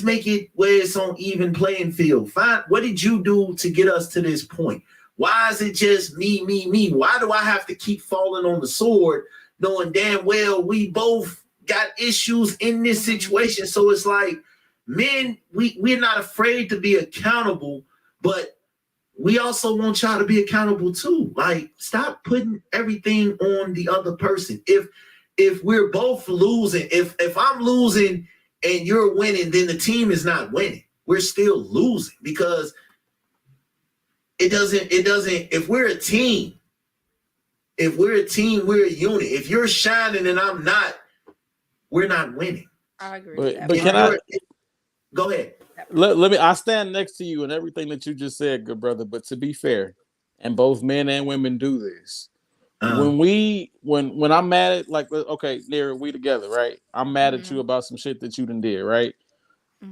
[SPEAKER 2] make it where it's on even playing field. Fine. What did you do to get us to this point? Why is it just me? Why do I have to keep falling on the sword, knowing damn well we both got issues in this situation? So it's like, men, we're not afraid to be accountable, but we also want y'all to be accountable too. Like, stop putting everything on the other person. If we're both losing, if I'm losing and you're winning, then the team is not winning. We're still losing because it doesn't, if we're a team, we're a unit. If you're shining and I'm not, we're not winning.
[SPEAKER 5] I agree.
[SPEAKER 4] But can I
[SPEAKER 2] go ahead?
[SPEAKER 4] Let me. I stand next to you and everything that you just said, good brother. But to be fair, and both men and women do this. When I'm mad at, like, okay, NERRA, we together, right? I'm mad at you about some shit that you done did, right?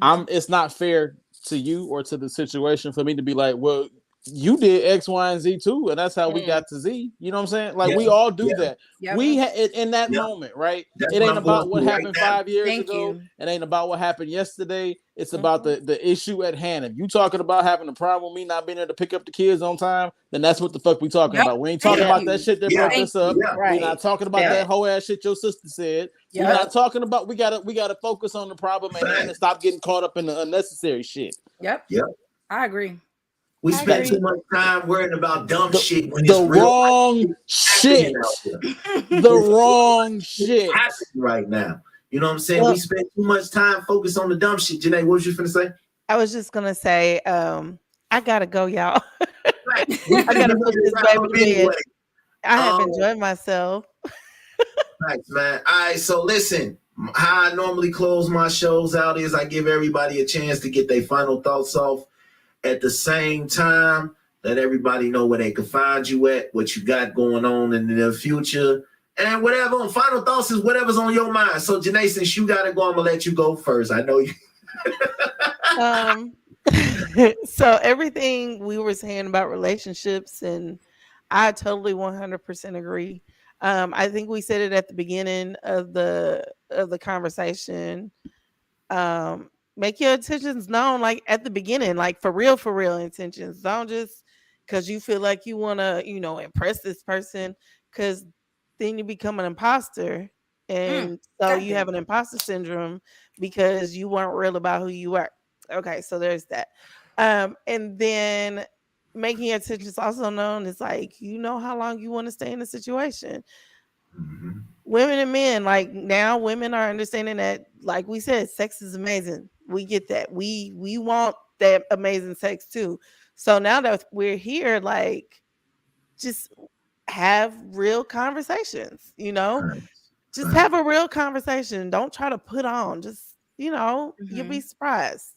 [SPEAKER 4] It's not fair to you or to the situation for me to be like, well, you did X, Y, and Z too, and that's how we got to Z. You know what I'm saying? Like, we all do that. We in that moment, right? It ain't about what happened 5 years ago. It ain't about what happened yesterday. It's about the issue at hand. If you talking about having a problem with me not being able to pick up the kids on time, then that's what the fuck we talking about. We ain't talking about that shit that broke us up. We're not talking about that whole ass shit your sister said. We're not talking about. We gotta focus on the problem at hand and stop getting caught up in the unnecessary shit.
[SPEAKER 5] Yep. I agree.
[SPEAKER 2] We spend too much time worrying about dumb shit when
[SPEAKER 4] the wrong shit. The wrong shit
[SPEAKER 2] happening right now. You know what I'm saying? We spend too much time focused on the dumb shit. JANAE, what was you finna say?
[SPEAKER 3] I was just gonna say, I gotta go, y'all. I gotta put this baby to bed. I have enjoyed myself.
[SPEAKER 2] Thanks, man. All right, so listen, how I normally close my shows out is I give everybody a chance to get their final thoughts off. At the same time, let everybody know where they can find you at, what you got going on in the near future, and whatever. Final thoughts is whatever's on your mind. So, JANAE, since you gotta go, I'm gonna let you go first. I know you.
[SPEAKER 3] So everything we were saying about relationships, and I totally 100% agree. I think we said it at the beginning of the conversation. Make your intentions known, like at the beginning, like for real intentions. Don't just because you feel like you want to, impress this person, because then you become an imposter. And so you have an imposter syndrome because you weren't real about who you were. Okay, so there's that. And then making your intentions also known is like, how long you want to stay in the situation. Women and men, like now women are understanding that, like we said, sex is amazing. We get that. We want that amazing sex too. So now that we're here, like, just have real conversations, just have a real conversation. Don't try to put on, just, you'll be surprised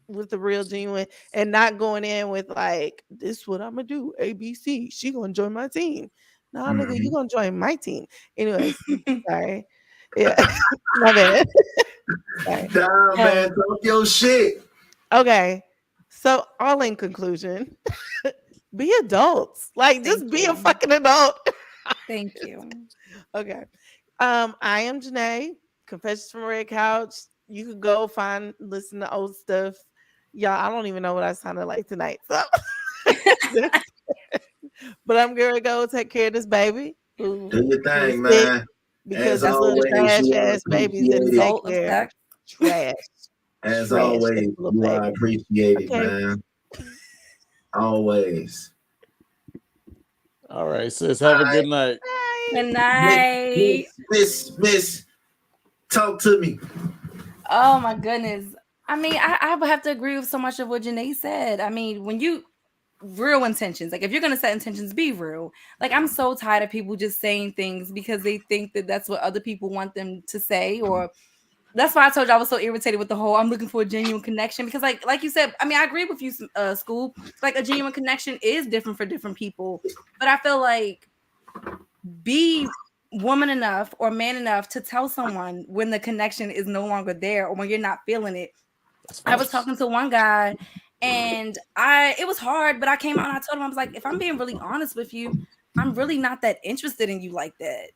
[SPEAKER 3] with the real genuine, and not going in with like, this is what I'm gonna do, ABC, she gonna join my team. No, nigga, you gonna join my team. Anyways, sorry. Yeah, my bad.
[SPEAKER 2] Nah, man, talk your shit.
[SPEAKER 3] Okay, so all in conclusion, be adults. Like, just be a fucking adult.
[SPEAKER 5] Thank you.
[SPEAKER 3] Okay. I am JANAE, Confessions from a Red Couch. You could go listen to old stuff. Y'all, I don't even know what I sounded like tonight. So but I'm gonna go take care of this baby.
[SPEAKER 2] Do your thing, man.
[SPEAKER 3] Because that's little trash ass babies in the daycare. Trash.
[SPEAKER 2] As always, you are appreciated, man. Always.
[SPEAKER 4] All right, sis. Have a good night.
[SPEAKER 5] Good night.
[SPEAKER 2] Miss, talk to me.
[SPEAKER 5] Oh my goodness. I mean, I would have to agree with so much of what JANAE said. I mean, when you real intentions, like if you're gonna set intentions, be real. Like, I'm so tired of people just saying things because they think that that's what other people want them to say, or that's why I told you I was so irritated with the whole I'm looking for a genuine connection, because like you said, I mean, I agree with you, SCOOB. Like, a genuine connection is different for different people, but I feel like be woman enough or man enough to tell someone when the connection is no longer there or when you're not feeling it. I was talking to one guy and it was hard, but I came out and I told him, I was like, if I'm being really honest with you, I'm really not that interested in you like that.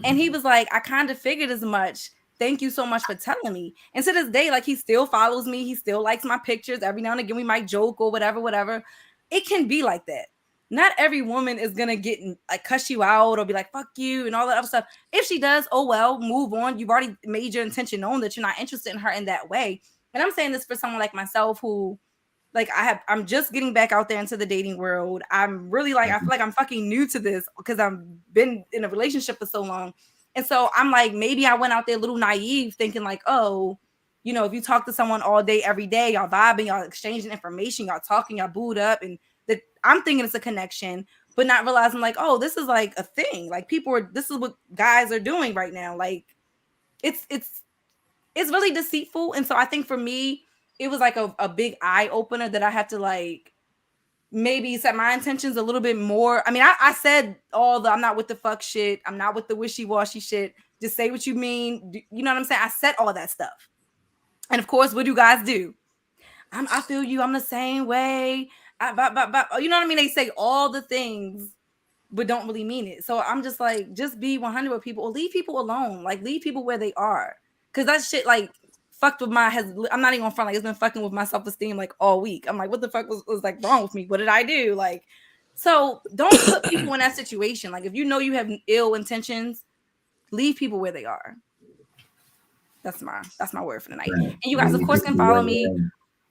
[SPEAKER 5] And he was like, I kind of figured as much. Thank you so much for telling me. And to this day, like, he still follows me. He still likes my pictures. Every now and again, we might joke or whatever. It can be like that. Not every woman is going to get like cuss you out or be like, fuck you and all that other stuff. If she does, oh, well, move on. You've already made your intention known that you're not interested in her in that way. And I'm saying this for someone like myself who Like I'm just getting back out there into the dating world. I'm really like, I feel like I'm fucking new to this because I've been in a relationship for so long. And so I'm like, maybe I went out there a little naive thinking like, oh, you know, if you talk to someone all day, every day, y'all vibing, y'all exchanging information, y'all talking, y'all booed up. And I'm thinking it's a connection, but not realizing like, oh, this is like a thing. Like this is what guys are doing right now. Like it's really deceitful. And so I think for me, it was like a big eye opener that I had to like maybe set my intentions a little bit more. I mean, I said I'm not with the fuck shit. I'm not with the wishy-washy shit. Just say what you mean. You know what I'm saying? I said all that stuff. And of course, what do guys do? I feel you. I'm the same way. You know what I mean? They say all the things, but don't really mean it. So I'm just like, just be 100 with people or leave people alone. Like leave people where they are. Cause that shit like fucked with I'm not even on front. Like it's been fucking with my self-esteem like all week. I'm like, what the fuck was like wrong with me? What did I do? Like, so don't put people in that situation. Like if you know you have ill intentions, leave people where they are. That's my word for the night. And you guys, of course, can follow me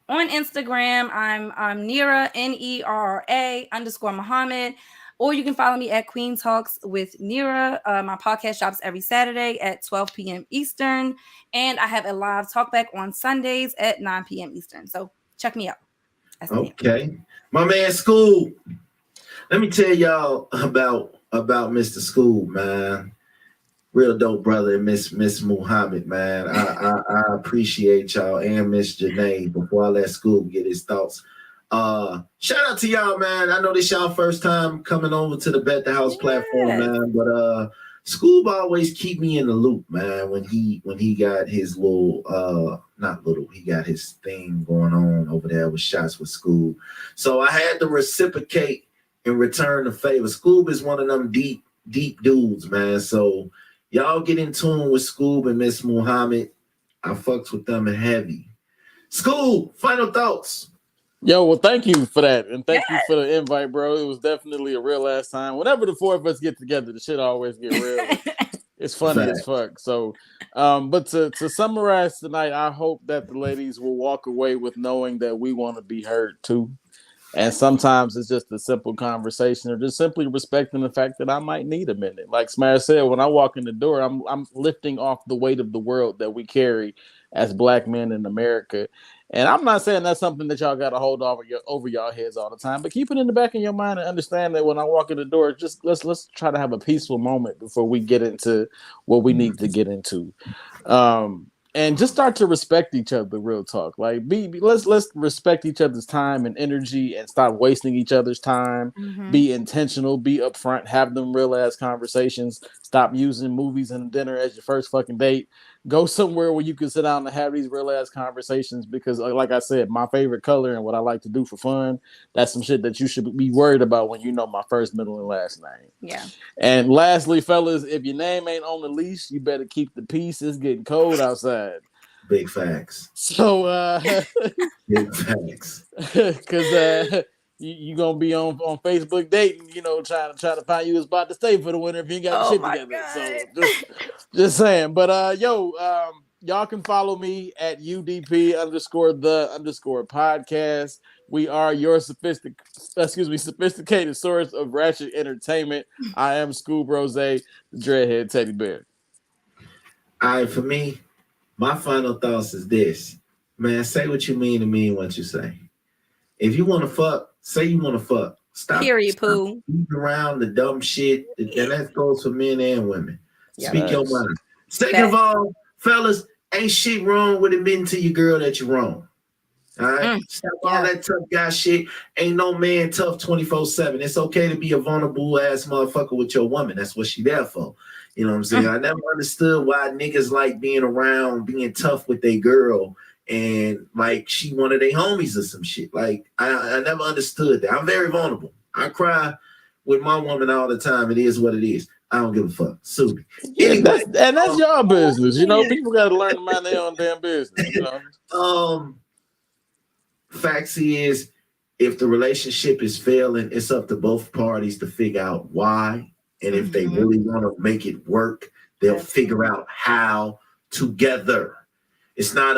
[SPEAKER 5] on Instagram. I'm NERRA, NERRA _Muhammad. Or you can follow me at Queen Talks with NERRA. My podcast drops every Saturday at 12 p.m. Eastern. And I have a live talkback on Sundays at 9 p.m. Eastern. So check me out.
[SPEAKER 2] Okay. My man SCOOB. Let me tell y'all about Mr. SCOOB, man. Real dope brother and Miss Muhammad, man. I appreciate y'all and Miss JANAE. Before I let SCOOB get his thoughts. Shout out to y'all, man. I know this y'all first time coming over to the Bet the House platform, man. But SCOOB always keep me in the loop, man. When he got his he got his thing going on over there with Shots with SCOOB. So I had to reciprocate and return the favor. SCOOB is one of them deep dudes, man. So y'all get in tune with SCOOB and Miss Muhammad. I fucks with them heavy. SCOOB, final thoughts.
[SPEAKER 4] Yo, well, thank you for that. And thank you for the invite, bro. It was definitely a real ass time. Whenever the four of us get together, the shit always get real. It's funny as fuck. So, but to summarize tonight, I hope that the ladies will walk away with knowing that we want to be heard too. And sometimes it's just a simple conversation or just simply respecting the fact that I might need a minute. Like Smash said, when I walk in the door, I'm lifting off the weight of the world that we carry as Black men in America. And I'm not saying that's something that y'all got to hold over y'all heads all the time, but keep it in the back of your mind and understand that when I walk in the door, just let's try to have a peaceful moment before we get into what we need to get into. And just start to respect each other, real talk. Like let's respect each other's time and energy and stop wasting each other's time. Mm-hmm. Be intentional, be upfront, have them real ass conversations. Stop using movies and dinner as your first fucking date. Go somewhere where you can sit down and have these real ass conversations because like I said, my favorite color and what I like to do for fun, that's some shit that you should be worried about when you know my first, middle, and last name. Yeah. And lastly, fellas, if your name ain't on the leash, you better keep the peace. It's getting cold outside.
[SPEAKER 2] Big facts.
[SPEAKER 4] So
[SPEAKER 2] big facts.
[SPEAKER 4] Cause you gonna be on Facebook dating, you know, trying to find you a spot to stay for the winter if you ain't got shit together. God. So just saying. But y'all can follow me at UDP _the _podcast. We are your sophisticated source of ratchet entertainment. I am SCOOB Rose, the Dreadhead Teddy Bear.
[SPEAKER 2] All right, for me, my final thoughts is this. Man, say what you mean to mean what you say. If you want to fuck, say you want to fuck. Stop. Period, poo. Around the dumb shit. And that goes for men and women. Yeah, speak your mind. Second of all, fellas, ain't shit wrong with admitting to your girl that you're wrong. All right? Stop all that tough guy shit. Ain't no man tough 24/7. It's okay to be a vulnerable ass motherfucker with your woman. That's what she there for. You know what I'm saying? I never understood why niggas like being around, being tough with their girl, and like she one of their homies or some shit. Like I never understood that. I'm very vulnerable. I cry with my woman all the time. It is what it is. I don't give a fuck. Sue me.
[SPEAKER 4] Anyway, that's your business. You know, people got to learn to mind their own damn business. You know?
[SPEAKER 2] Facts is, if the relationship is failing, it's up to both parties to figure out why. And if they really want to make it work, they'll figure out how together. It's not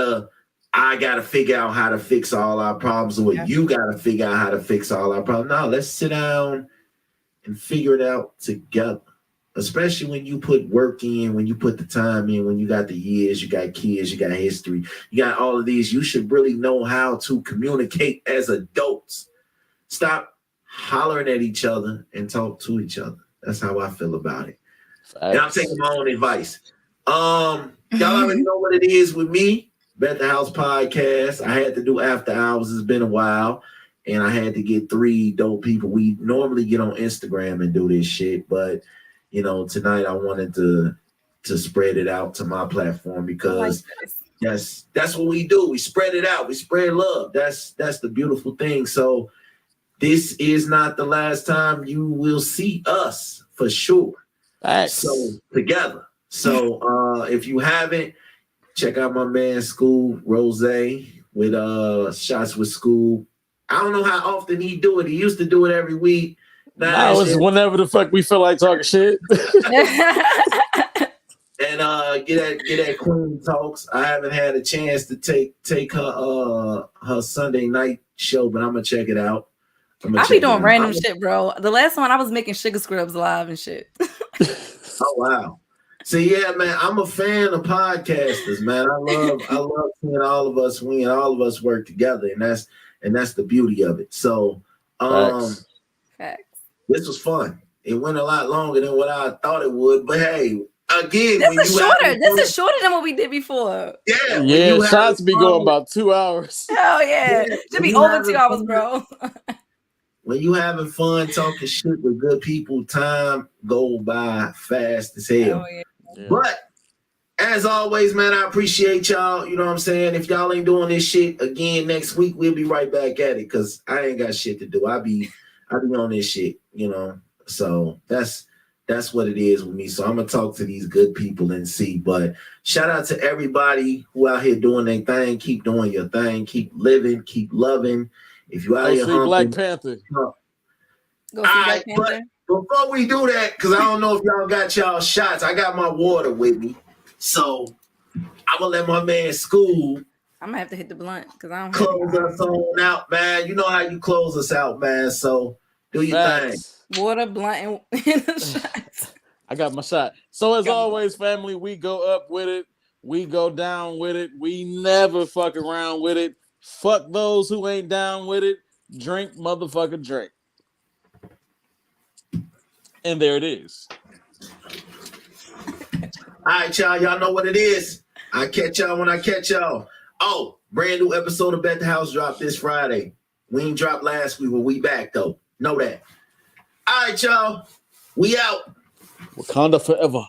[SPEAKER 2] I got to figure out how to fix all our problems, or you got to figure out how to fix all our problems. No, let's sit down and figure it out together. Especially when you put work in, when you put the time in, when you got the years, you got kids, you got history, you got all of these. You should really know how to communicate as adults. Stop hollering at each other and talk to each other. That's how I feel about it. And I'm taking my own advice. Y'all already know what it is with me. Bet the House podcast. I had to do after hours. It's been a while. And I had to get 3 dope people. We normally get on Instagram and do this shit, but you know, tonight I wanted to spread it out to my platform because that's what we do. We spread it out. We spread love. That's the beautiful thing. So this is not the last time you will see us for sure.
[SPEAKER 4] Thanks.
[SPEAKER 2] So together. So if you haven't, check out my man SCOOB Rose with Shots with SCOOB. I don't know how often he do it. He used to do it every week.
[SPEAKER 4] Now it's whenever the fuck we feel like talking shit.
[SPEAKER 2] And get at Queen Talks. I haven't had a chance to take her Sunday night show, but I'm gonna check it out.
[SPEAKER 5] I be doing random shit, bro. The last one I was making sugar scrubs live and shit.
[SPEAKER 2] Oh wow. See, yeah, man, I'm a fan of podcasters, man. I love seeing all of us win, all of us work together, and that's the beauty of it. So
[SPEAKER 5] Facts.
[SPEAKER 2] This was fun. It went a lot longer than what I thought it would, but hey, again,
[SPEAKER 5] this is shorter than what we did before.
[SPEAKER 2] Yeah,
[SPEAKER 4] shots be going about 2 hours.
[SPEAKER 5] Hell yeah. Should be over 2 hours, bro.
[SPEAKER 2] When you having fun talking shit with good people, time go by fast as hell.
[SPEAKER 5] Yeah.
[SPEAKER 2] But as always, man, I appreciate y'all. You know what I'm saying? If y'all ain't doing this shit again next week, we'll be right back at it because I ain't got shit to do. I be on this shit, you know. So that's what it is with me. So I'm gonna talk to these good people and see. But shout out to everybody who out here doing their thing. Keep doing your thing. Keep living. Keep loving. If you out here,
[SPEAKER 4] Black Panther.
[SPEAKER 5] Go see Black Panther.
[SPEAKER 2] Before we do that, because I don't know if y'all got y'all shots, I got my water with me. So I'm gonna let my man SCOOB.
[SPEAKER 5] I'm gonna have to hit the blunt because I don't
[SPEAKER 2] close us on out, man. You know how you close us out, man. So do your thing.
[SPEAKER 5] Water, blunt, and shots.
[SPEAKER 4] I got my shot. So as always, family, we go up with it. We go down with it. We never fuck around with it. Fuck those who ain't down with it. Drink, motherfucker, drink. And there it is.
[SPEAKER 2] All right, y'all. Y'all know what it is. I catch y'all when I catch y'all. Oh, brand new episode of Bet the House dropped this Friday. We ain't dropped last week, but we back, though. Know that. All right, y'all. We out.
[SPEAKER 4] Wakanda forever.